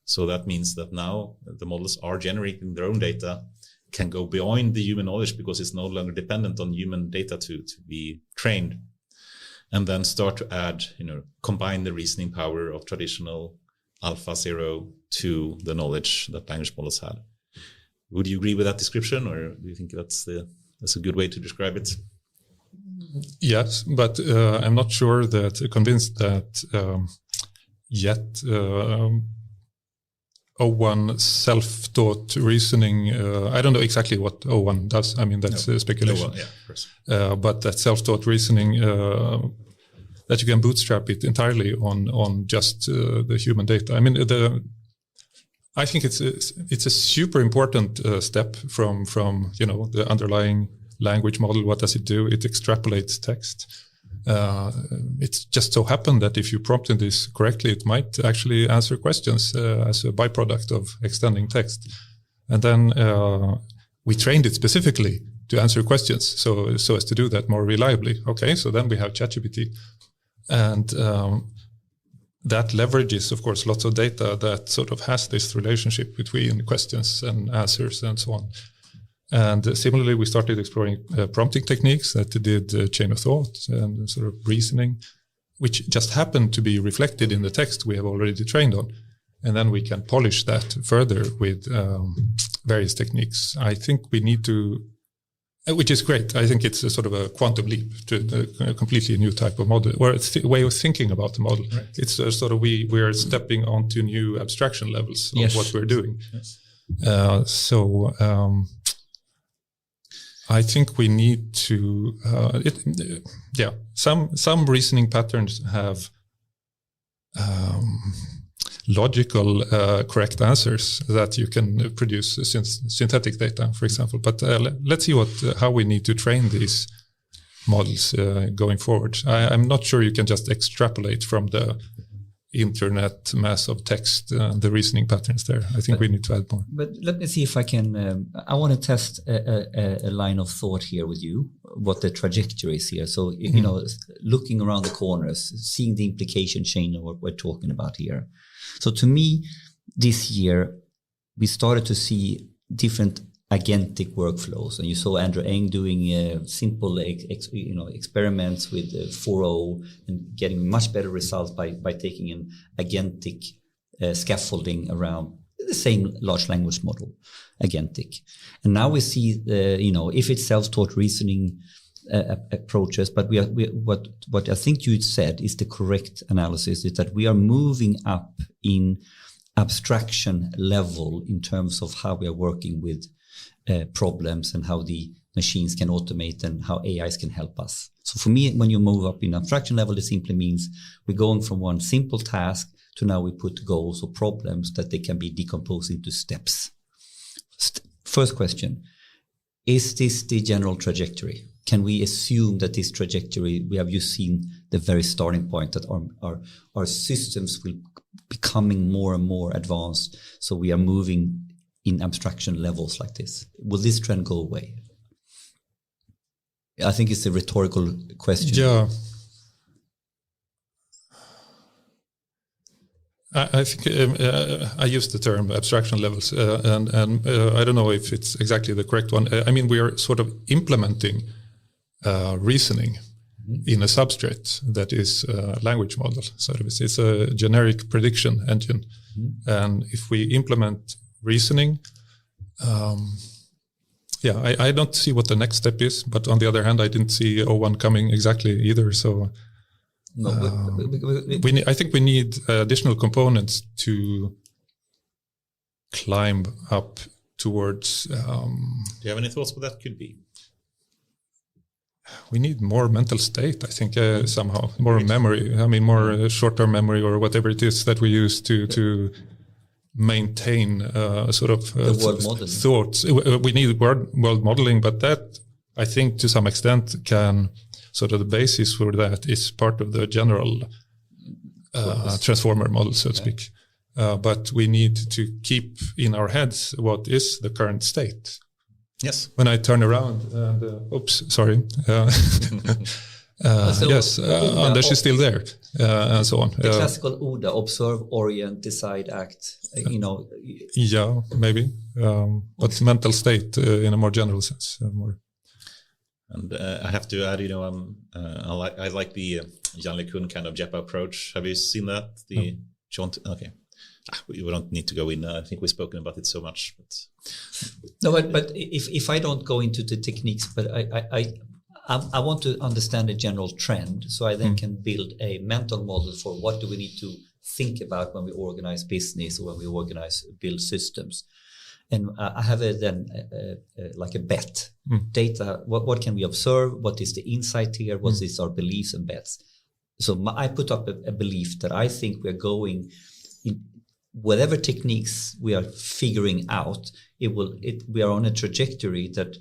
So that means that now the models are generating their own data, can go beyond the human knowledge because it's no longer dependent on human data to be trained. And then start to add, combine the reasoning power of traditional AlphaZero to the knowledge that language models had. Would you agree with that description, or do you think that's a good way to describe it? Yes, but I'm not sure convinced that yet. O1 self-taught reasoning. I don't know exactly what O1 does. I mean, that's speculation. O1, yeah, of course. But that self-taught reasoning, that you can bootstrap it entirely on just the human data. I mean, I think it's a super important step from the underlying language model. What does it do? It extrapolates text. It's just so happened that if you prompted this correctly, it might actually answer questions as a byproduct of extending text. And then we trained it specifically to answer questions, so as to do that more reliably. Okay, so then we have ChatGPT, and that leverages, of course, lots of data that sort of has this relationship between questions and answers and so on. And similarly, we started exploring prompting techniques that did chain of thought and sort of reasoning, which just happened to be reflected in the text we have already trained on. and then we can polish that further with various techniques. I think we need to, which is great. I think it's a sort of a quantum leap to a completely new type of model, or a way of thinking about the model. Right. It's sort of we are stepping onto new abstraction levels of what we're doing. Yes. I think we need to. Some reasoning patterns have logical correct answers that you can produce synthetic data, for example. But let's see how we need to train these models going forward. I'm not sure you can just extrapolate from the internet mass of text the reasoning patterns there. I think we need to add more. But let me see if I can. I want to test a line of thought here with you. What the trajectory is here. So you know, looking around the corners, seeing the implication chain of what we're talking about here. So to me, this year, we started to see different agentic workflows. And you saw Andrew Ng doing simple experiments with 4.0 and getting much better results by taking an agentic scaffolding around the same large language model, agentic. And now we see, if it's self-taught reasoning approaches, but what I think you said is the correct analysis, is that we are moving up in abstraction level in terms of how we are working with problems and how the machines can automate and how AIs can help us. So for me, when you move up in abstraction level, it simply means we're going from one simple task to now we put goals or problems that they can be decomposed into steps. First question, is this the general trajectory? Can we assume that this trajectory, we have just seen the very starting point, that our systems will becoming more and more advanced, so we are moving in abstraction levels like this? Will this trend go away? I think it's a rhetorical question. Yeah. I think I use the term abstraction levels, and I don't know if it's exactly the correct one. I mean, we are sort of implementing reasoning in a substrate that is a language model. So it's a generic prediction engine, and if we implement reasoning, I don't see what the next step is. But on the other hand, I didn't see O1 coming exactly either. So. No, I think we need additional components to climb up towards. Do you have any thoughts what that could be? We need more mental state, I think, somehow. More memory. I mean, more short-term memory or whatever it is that we use to maintain sort of thoughts. We need world modeling, but that, I think, to some extent can... sort of the basis for that is part of the general transformer model, so to speak. But we need to keep in our heads what is the current state. Yes. When I turn around and, sorry. Yes, Anders is still there, and so on. The classical OODA, observe, orient, decide, act, Yeah, maybe. But mental state in a more general sense. And I have to add, I like the Jan LeCun kind of JEPA approach. Have you seen that? Okay. We don't need to go in. I think we've spoken about it so much. But if I don't go into the techniques, but I want to understand a general trend, so I then can build a mental model for what do we need to think about when we organize business or when we build systems. And I have like a bet. Data, what can we observe? What is the insight here? What is our beliefs and bets? So I put up a belief that I think we're going in whatever techniques we are figuring out, we are on a trajectory that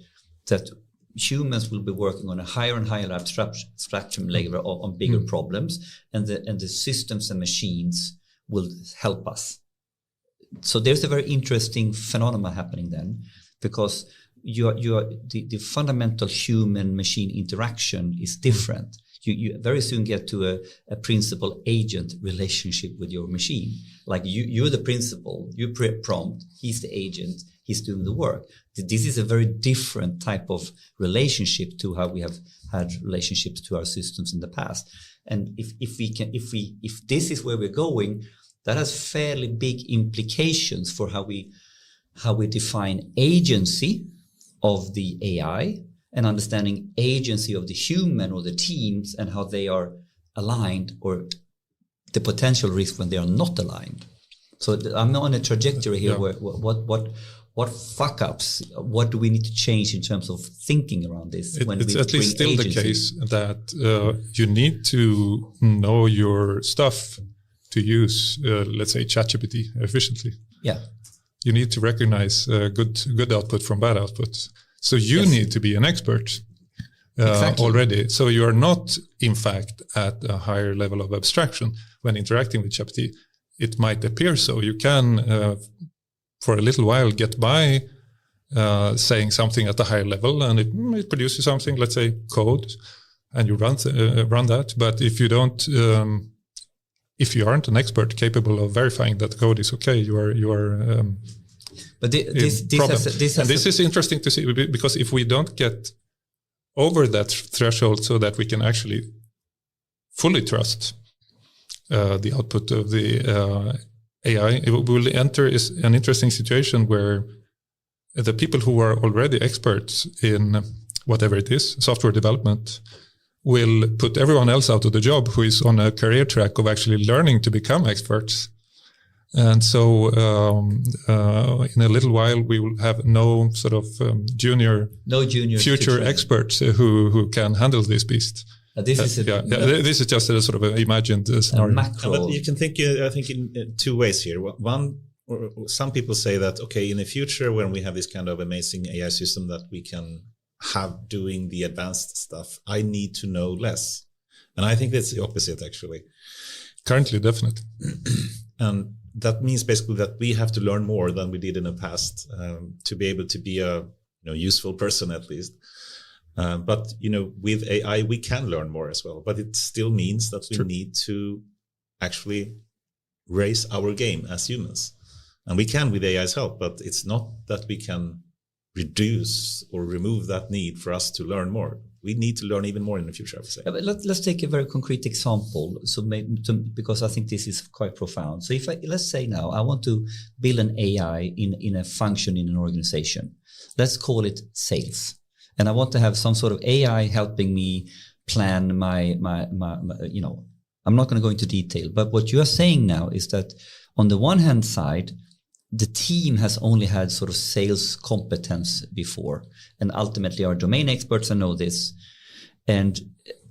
humans will be working on a higher and higher abstraction layer on bigger problems, and the systems and machines will help us. So there's a very interesting phenomenon happening then, because the fundamental human-machine interaction is different. You very soon get to a principal-agent relationship with your machine. Like you're the principal, you prompt, he's the agent, he's doing the work. This is a very different type of relationship to how we have had relationships to our systems in the past. And if this is where we're going, that has fairly big implications for how we define agency of the AI and understanding agency of the human or the teams and how they are aligned or the potential risk when they are not aligned. So I'm on a trajectory here where what fuck ups, what do we need to change in terms of thinking around this? It's at least still agency? The case that you need to know your stuff to use, let's say, ChatGPT efficiently. Yeah. You need to recognize good output from bad output. So you need to be an expert already. So you are not, in fact, at a higher level of abstraction when interacting with ChatGPT. It might appear so. You can, for a little while, get by saying something at a higher level, and it produces something, let's say, code, and you run that. But if you don't, if you aren't an expert capable of verifying that the code is okay, you are. But this is interesting to see, because if we don't get over that threshold so that we can actually fully trust the output of the AI, it will enter an interesting situation where the people who are already experts in whatever it is, software development, will put everyone else out of the job who is on a career track of actually learning to become experts. And so in a little while, we will have no sort of junior future experts who can handle this beast. This is just a sort of an imagined scenario. But you can think, I think, in two ways here. One, or some people say that, okay, in the future, when we have this kind of amazing AI system that we can have doing the advanced stuff, I need to know less. And I think that's the opposite, actually. Currently, definitely. And that means basically that we have to learn more than we did in the past to be able to be a useful person, at least. But, with AI, we can learn more as well. But it still means that we need to actually raise our game as humans. And we can with AI's help, but it's not that we can reduce or remove that need for us to learn more. We need to learn even more in the future, I would say. Yeah, but let's take a very concrete example. So because I think this is quite profound. So let's say now I want to build an AI in a function in an organization. Let's call it sales. And I want to have some sort of AI helping me plan my I'm not going to go into detail, but what you are saying now is that on the one hand side, the team has only had sort of sales competence before, and ultimately are domain experts and know this. And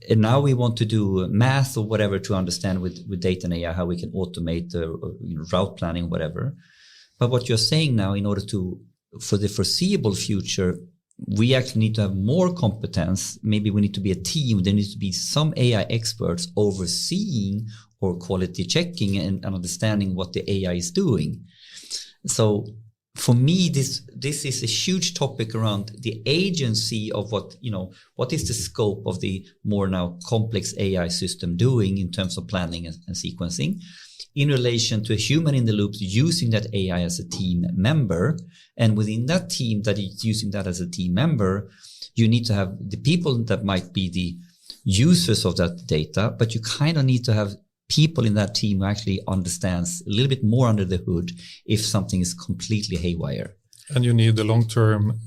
now we want to do math or whatever to understand with data and AI how we can automate route planning, whatever. But what you're saying now, in order for the foreseeable future, we actually need to have more competence. Maybe we need to be a team. There needs to be some AI experts overseeing or quality checking and understanding what the AI is doing. So for me, this is a huge topic around the agency of what is the scope of the more now complex AI system doing in terms of planning and sequencing in relation to a human in the loop using that AI as a team member. And within that team that is using that as a team member, you need to have the people that might be the users of that data, but you kind of need to have people in that team who actually understands a little bit more under the hood if something is completely haywire. And you need a long-term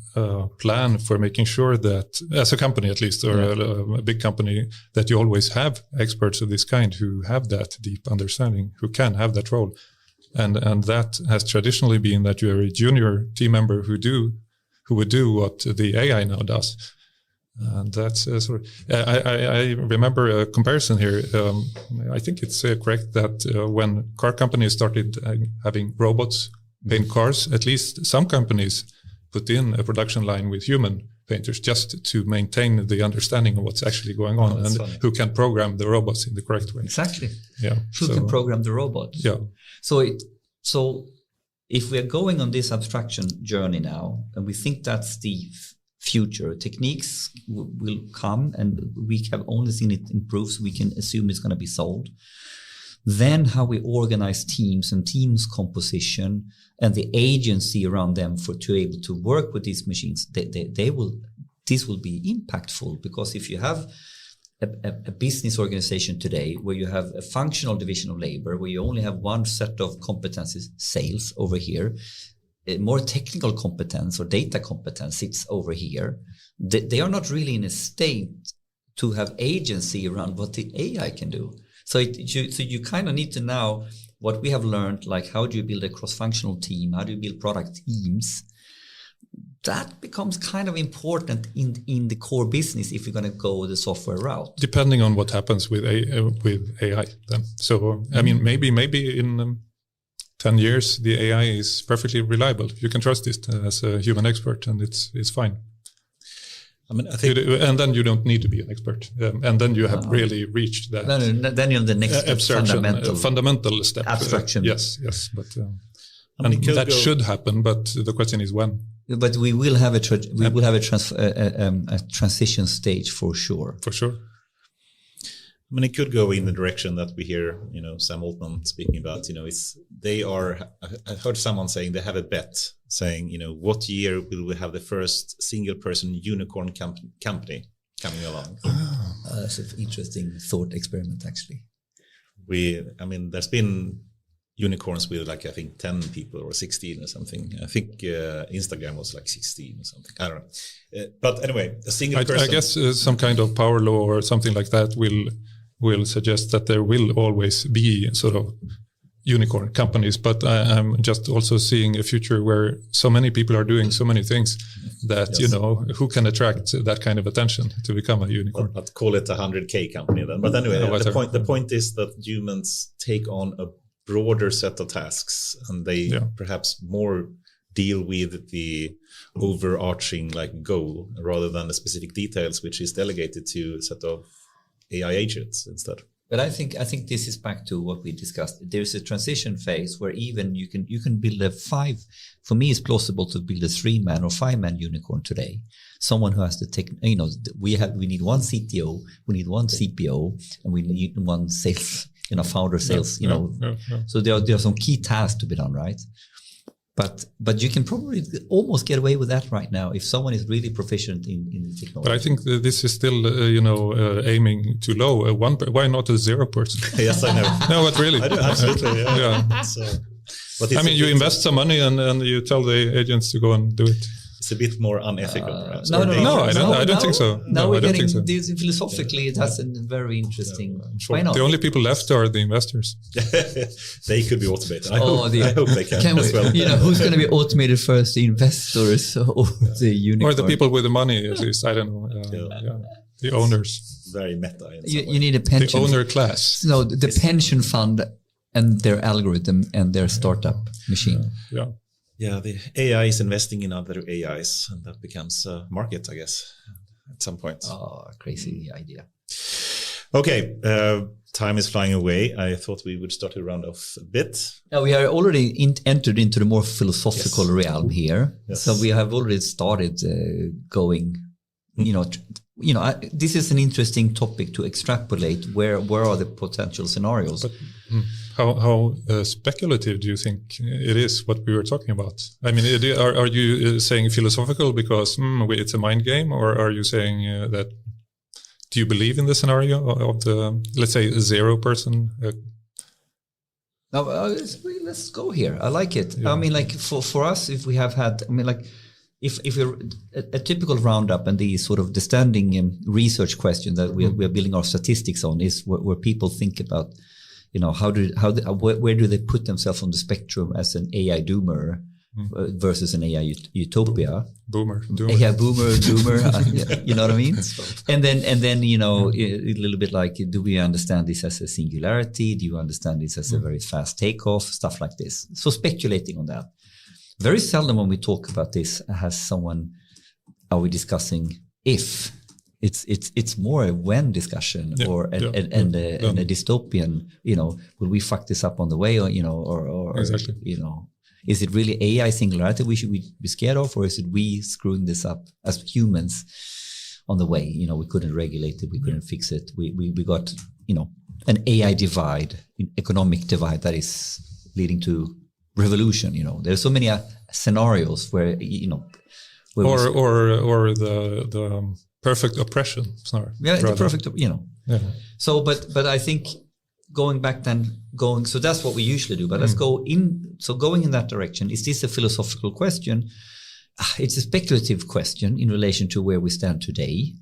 plan for making sure that, as a company at least, or a big company, that you always have experts of this kind who have that deep understanding, who can have that role. And that has traditionally been that you're a junior team member who would do what the AI now does. And that's sort of, I remember a comparison here. I think it's correct that when car companies started having robots paint cars, at least some companies put in a production line with human painters just to maintain the understanding of what's actually going on and funny. Who can program the robots in the correct way. Exactly. Yeah. Who can program the robots. Yeah. So if we're going on this abstraction journey now, and we think that's the future, techniques will come, and we have only seen it improve, so we can assume it's going to be solved. Then how we organize teams and teams composition and the agency around them to able to work with these machines, this will be impactful, because if you have a business organization today where you have a functional division of labor, where you only have one set of competencies, sales over here, more technical competence or data competence sits over here. They are not really in a state to have agency around what the AI can do. So you kind of need to now, what we have learned, like how do you build a cross-functional team? How do you build product teams? That becomes kind of important in the core business if you're going to go the software route. Depending on what happens with AI then. So, I mean, maybe in 10 years, the AI is perfectly reliable. You can trust it as a human expert and it's fine. I mean, I think, and then you don't need to be an expert. And then you have really reached that. Then you're on the next fundamental step. Abstraction. Yes. But that should happen, but the question is when. But we will have a transition stage for sure. For sure. I mean, it could go in the direction that we hear, Sam Altman speaking about. I heard someone saying they have a bet, saying, what year will we have the first single-person unicorn company coming along? That's an interesting thought experiment, actually. There's been unicorns with I think 10 people or 16 or something. I think Instagram was like 16 or something. I don't know. But anyway, a single person. I guess some kind of power law or something like that will suggest that there will always be sort of unicorn companies. But I'm just also seeing a future where so many people are doing so many things that, who can attract that kind of attention to become a unicorn? But call it a 100K company then. But anyway, the point is that humans take on a broader set of tasks, and they perhaps more deal with the overarching goal rather than the specific details, which is delegated to a set of AI agents instead. But I think this is back to what we discussed. There's a transition phase where even you can build for me it's plausible to build a 3-man or 5-man unicorn today. Someone who has the we need one CTO, we need one CPO, and we need one sales, founder sales, So there are some key tasks to be done, right? But you can probably almost get away with that right now if someone is really proficient in the technology. But I think this is still, aiming too low. Why not a 0%? Yes, I know. No, but really. I do, absolutely, yeah. But you invest some money and you tell the agents to go and do it. It's a bit more unethical, perhaps. No, I don't think so. Now we're getting this philosophically. It has a very interesting. Sure. Why not? The only people left are the investors. They could be automated. I hope they can as well. Who's going to be automated first? The investors or the unicorn? Or the people with the money, at least. I don't know. The owners. Very meta. You need a pension. The owner class. No, the pension fund and their algorithm and their startup machine. Yeah, the AI is investing in other AIs, and that becomes a market, I guess, at some point. Oh, crazy idea. Okay, time is flying away. I thought we would start to round off a bit. Now we are already entered into the more philosophical realm here. Yes. So we have already started going, this is an interesting topic to extrapolate. Where are the potential scenarios? But, how speculative do you think it is what we were talking about? I mean, are you saying philosophical because it's a mind game, or are you saying that? Do you believe in the scenario of the, let's say, 0%? Now, let's go here. I like it. Yeah. I mean, for us, if we have had, if we're a typical roundup and the sort of the standing research question that we're building our statistics on is where people think about, where do they put themselves on the spectrum as an AI doomer versus an AI utopia? Boomer. Yeah, boomer, doomer. You know what I mean? And then a little bit like, do we understand this as a singularity? Do you understand this as a very fast takeoff? Stuff like this. So speculating on that. Very seldom when we talk about this are we discussing if. It's more a when discussion and a dystopian, will we fuck this up on the way or exactly. Is it really AI singularity we should be scared of, or is it we screwing this up as humans on the way? We couldn't regulate it, we couldn't fix it. We got, an AI divide, economic divide that is leading to revolution. There's so many scenarios where, or the perfect oppression. Sorry. Yeah, the rather. perfect, Yeah. So, but I think going back so that's what we usually do. But let's go in. So going in that direction, is this a philosophical question? It's a speculative question in relation to where we stand today.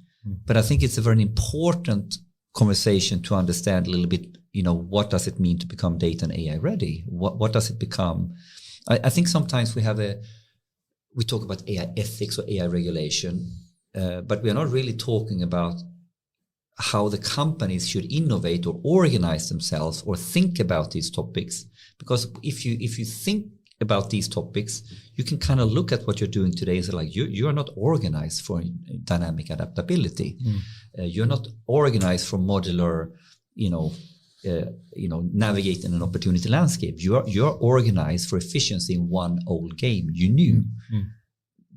But I think it's a very important conversation to understand a little bit, what does it mean to become data and AI ready? What does it become? I think sometimes we talk about AI ethics or AI regulation, but we are not really talking about how the companies should innovate or organize themselves or think about these topics. Because if you think about these topics, you can kind of look at what you're doing today and say, like, you are not organized for dynamic adaptability. You're not organized for modular, navigating an opportunity landscape. You're organized for efficiency in one old game you knew.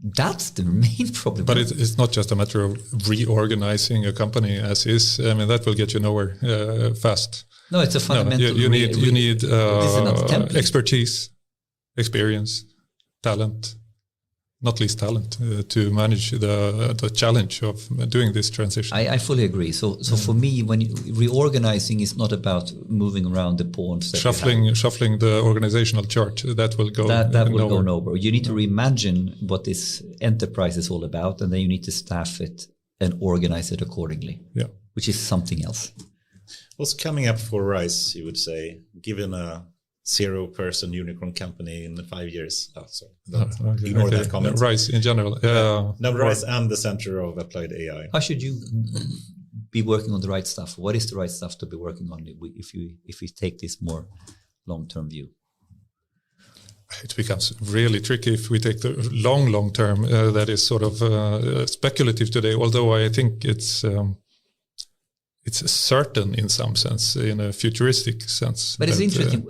That's the main problem. But it's not just a matter of reorganizing a company as is. I mean, that will get you nowhere fast. No, it's a fundamental. No, you need expertise, experience, talent, not least talent, to manage the challenge of doing this transition. I fully agree. So for me, when reorganizing is not about moving around the pawns. Shuffling the organizational chart, that will go that will go nowhere. You need to reimagine what this enterprise is all about, and then you need to staff it and organize it accordingly. Yeah, which is something else. What's coming up for RISE, you would say, given a 0-person unicorn company in 5 years? Ignore that comment. RISE in general. RISE and the Center of Applied AI. How should you be working on the right stuff? What is the right stuff to be working on if we take this more long-term view? It becomes really tricky if we take the long term. That is sort of speculative today, although I think it's certain in some sense, in a futuristic sense. But it's interesting.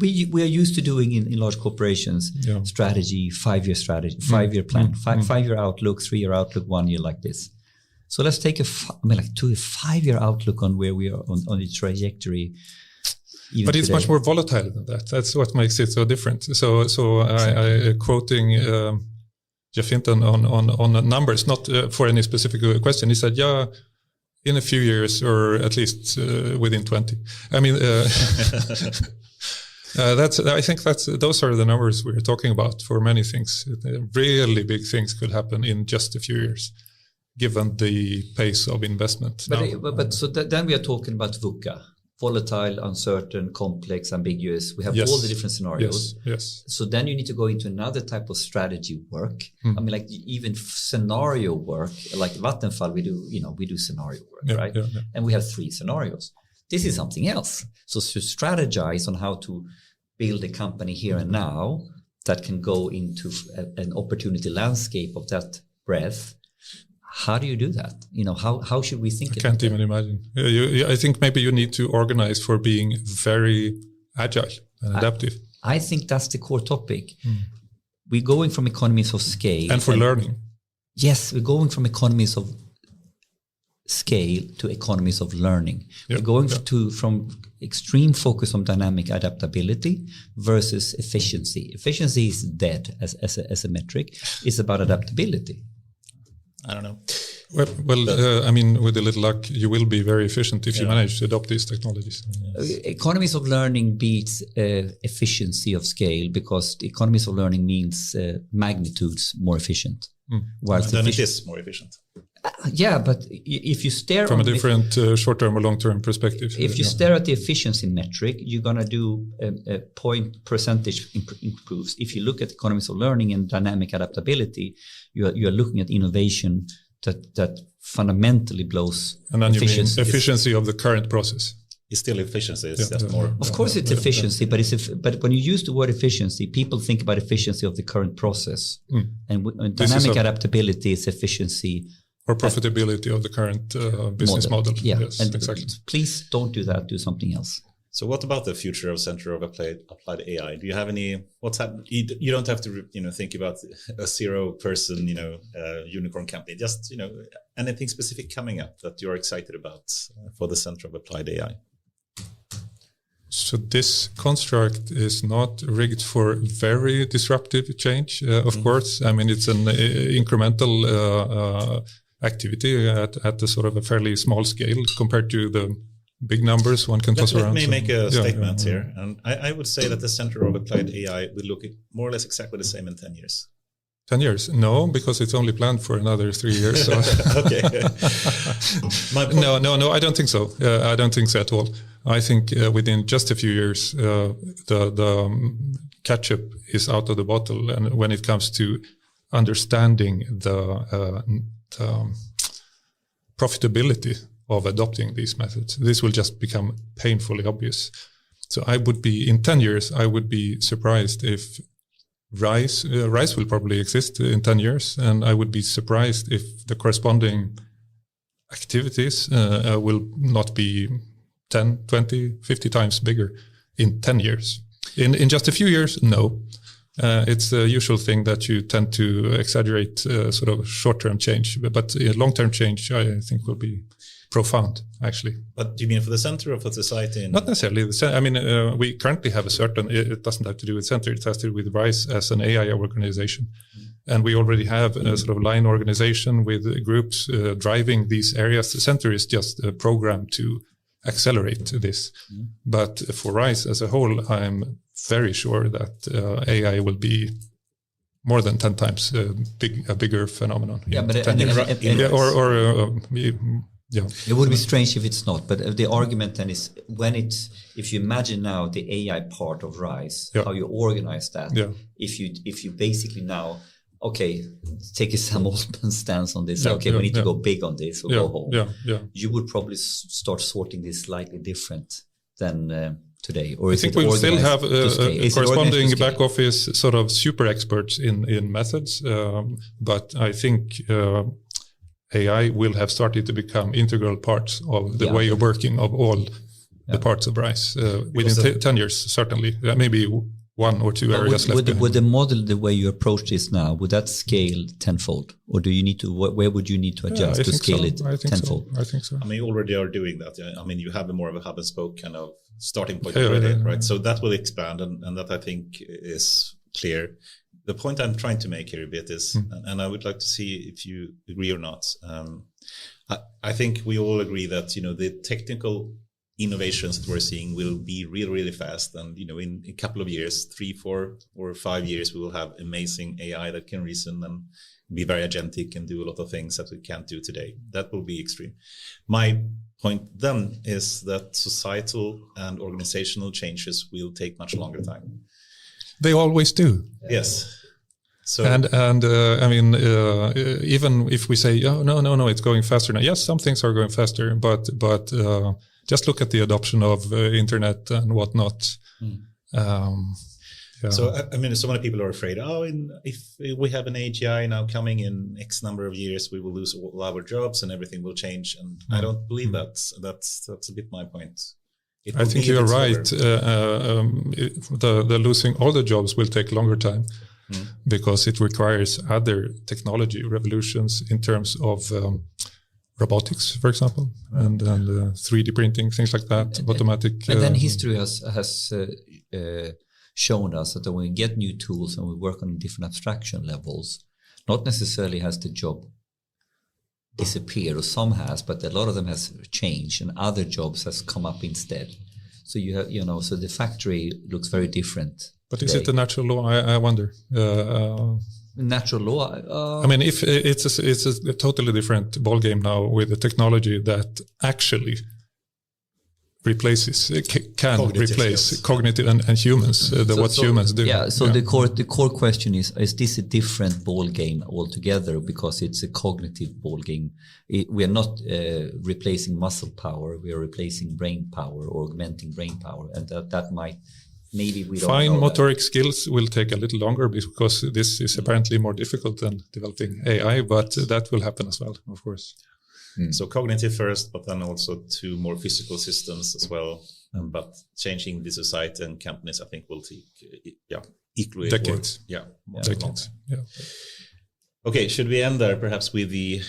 We are used to doing in large corporations strategy, 5-year strategy, 5-year plan, 5-year outlook, 3-year outlook, 1 year like this. So let's take a 5-year outlook on where we are on the trajectory. But it's much more volatile than that. That's what makes it so different. So I quoting Jeff Hinton on numbers, not for any specific question. He said, in a few years, or at least within 20. I mean, I think those are the numbers we're talking about for many things. Really big things could happen in just a few years, given the pace of investment. Then we are talking about VUCA. Volatile, uncertain, complex, ambiguous. We have all the different scenarios. Yes. So then you need to go into another type of strategy work. I mean, like even scenario work, like Vattenfall, we do scenario work, right? Yeah. And we have 3 scenarios. This is something else. So to strategize on how to build a company here and now that can go into an opportunity landscape of that breadth. How do you do that? How should we think? I can't even imagine. I think maybe you need to organize for being very agile and adaptive. I think that's the core topic. We're going from economies of scale. And for learning. Yes, we're going from economies of scale to economies of learning. We're going from extreme focus on dynamic adaptability versus efficiency. Efficiency is dead as a metric. It's about adaptability. I don't know. I mean, with a little luck, you will be very efficient if you manage to adopt these technologies. Economies of learning beats efficiency of scale, because the economies of learning means magnitudes more efficient. Then it is more efficient. But if you stare from a different short-term or long-term perspective. If you stare at the efficiency metric, you're going to do a point percentage improves. If you look at economies of learning and dynamic adaptability, you are looking at innovation that fundamentally blows and then efficiency. You mean efficiency of the current process. It's still efficiency. It's just more. Of course, it's efficiency, but when you use the word efficiency, people think about efficiency of the current process, and dynamic adaptability is efficiency. Or profitability of the current business model. Yeah, yes, and exactly. Please don't do that. Do something else. So, what about the future of Center of Applied AI? Do you have any? What's happening? You don't have to, think about a 0-person, unicorn company. Just, anything specific coming up that you're excited about for the Center of Applied AI. So this construct is not rigged for very disruptive change. Of course, I mean it's an incremental activity at a sort of a fairly small scale compared to the big numbers one can toss around. Let me make a statement here. And I would say that the Center of Applied AI will look more or less exactly the same in 10 years. 10 years? No, because it's only planned for another 3 years. So. Okay. No, I don't think so. I don't think so at all. I think within just a few years, the ketchup is out of the bottle. And when it comes to understanding the profitability of adopting these methods, this will just become painfully obvious. So in 10 years, I would be surprised if rice will probably exist in 10 years, and I would be surprised if the corresponding activities will not be 10, 20, 50 times bigger in 10 years. In just a few years, no. It's the usual thing that you tend to exaggerate sort of short-term change, but long-term change, I think, will be profound, actually. But do you mean for the center or for society? Not necessarily. I mean, we currently have it doesn't have to do with center, it has to do with RISE as an AI organization. And we already have a sort of line organization with groups driving these areas. The center is just a program to accelerate this. But for RISE as a whole, I'm very sure that AI will be more than 10 times a bigger phenomenon. Yeah, but yeah. It would be strange if it's not. But the argument then is if you imagine now the AI part of RISE, how you organize that. Yeah. If you basically now, okay, take a Sam Altman stance on this. We need to go big on this or go home. You would probably start sorting this slightly different than today. Or I think we will still have corresponding back office sort of super experts in methods, but I think AI will have started to become integral parts of the way of working of all the parts of RISE within 10 years, certainly. Maybe one or two areas left behind. Would the model, the way you approach this now, would that scale tenfold? Or do you need to, where would you need to adjust to scale it tenfold? I think so. I mean, you already are doing that. I mean, you have more of a hub and spoke kind of starting point already, right? So that will expand, and that I think is clear. The point I'm trying to make here a bit is, and I would like to see if you agree or not. I think we all agree that, the technical innovations that we're seeing will be really, really fast. And, in a couple of years, 3, 4, or 5 years, we will have amazing AI that can reason and be very agentic and do a lot of things that we can't do today. That will be extreme. My point then is that societal and organizational changes will take much longer time. They always do. Yes. So I mean, even if we say, oh, no, it's going faster now. Yes, some things are going faster, but just look at the adoption of internet and whatnot. So, I mean, so many people are afraid, if we have an AGI now coming in X number of years, we will lose all our jobs and everything will change. And I don't believe that. That's a bit my point. I think you're right. The losing all the jobs will take longer time because it requires other technology revolutions in terms of robotics, for example, and 3D printing, things like that, automatic. And then history has shown us that when we get new tools and we work on different abstraction levels, not necessarily has the job disappeared, or some has, but a lot of them has changed and other jobs has come up instead. So you have, so the factory looks very different. But today. Is it a natural law? I wonder. Natural law? I mean, if it's a totally different ballgame now with the technology that actually can replace cognitive and humans, what humans do. Yeah, so the core question is this a different ball game altogether because it's a cognitive ball game? We are not replacing muscle power, we are replacing brain power, or augmenting brain power, and that might, maybe we don't Fine know motoric skills will take a little longer because this is apparently more difficult than developing AI, but that will happen as well, of course. So cognitive first, but then also to more physical systems as well. But changing the society and companies, I think, will take equally decades. Decades. Yeah. Okay, should we end there perhaps with the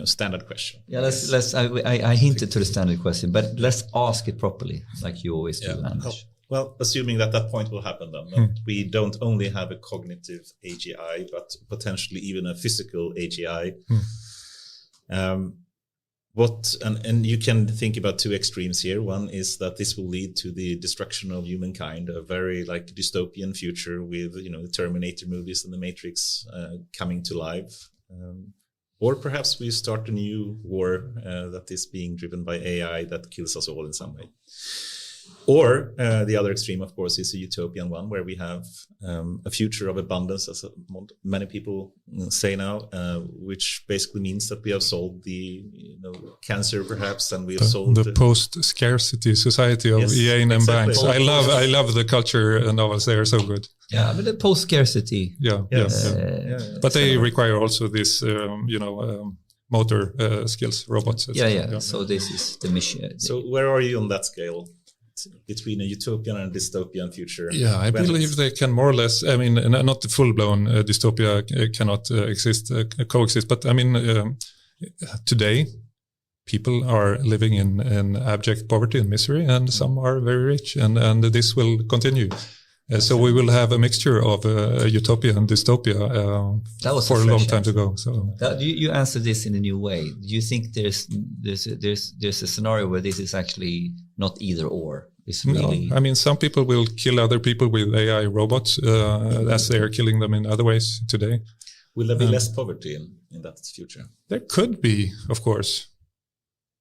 standard question? Yeah, let's. I hinted to the standard question, but let's ask it properly, like you always do, Anders. Well, assuming that point will happen, then that we don't only have a cognitive AGI, but potentially even a physical AGI. And you can think about two extremes here. One is that this will lead to the destruction of humankind, a very like dystopian future with the Terminator movies and the Matrix coming to life. Or perhaps we start a new war that is being driven by AI that kills us all in some way. Or the other extreme, of course, is a utopian one where we have a future of abundance, as many people say now, which basically means that we have solved the cancer, perhaps, and we have solved the post-scarcity society of EA and banks. I love the culture novels; they are so good. Yeah, I mean the post-scarcity. But they require also this, motor skills, robots. Yeah. So this is the mission. So where are you on that scale? Between a utopian and dystopian future? Yeah, I believe they can more or less, I mean, not the full-blown dystopia cannot coexist, but I mean, today, people are living in abject poverty and misery, and some are very rich, and this will continue. So we will have a mixture of utopia and dystopia for a long time to go. So you answer this in a new way. Do you think there's a scenario where this is actually not either or? It's really... No, I mean, some people will kill other people with AI robots as they are killing them in other ways today. Will there be less poverty in that future? There could be, of course.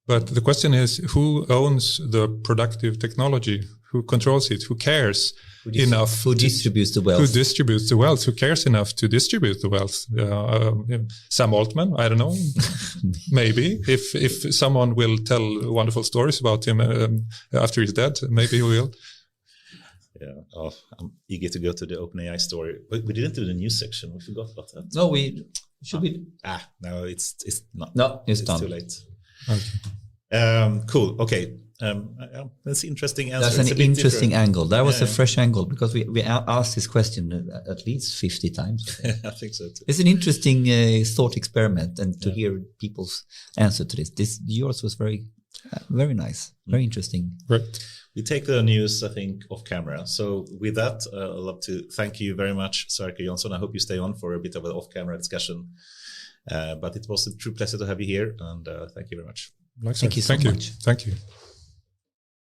But the question is, who owns the productive technology? Who controls it? Who cares enough? Who distributes the wealth? Who distributes the wealth? Who cares enough to distribute the wealth? Sam Altman? I don't know. Maybe. If someone will tell wonderful stories about him after he's dead, maybe he will. Yeah. Oh, I'm eager to go to the OpenAI story. But we didn't do the news section. We forgot about that. No, we should be. No, it's not. No, it's done. Too late. Okay. Cool. Okay. That's an interesting answer. That's an interesting angle. That was a fresh angle because we asked this question at least 50 times. I think so too. It's an interesting thought experiment, and to hear people's answer to this. Yours was very nice, very interesting. Right. We take the news, I think, off camera. So with that, I'd love to thank you very much, Sverker Jansson. I hope you stay on for a bit of an off-camera discussion. But it was a true pleasure to have you here, and thank you very much. Thank you so much. Thank you.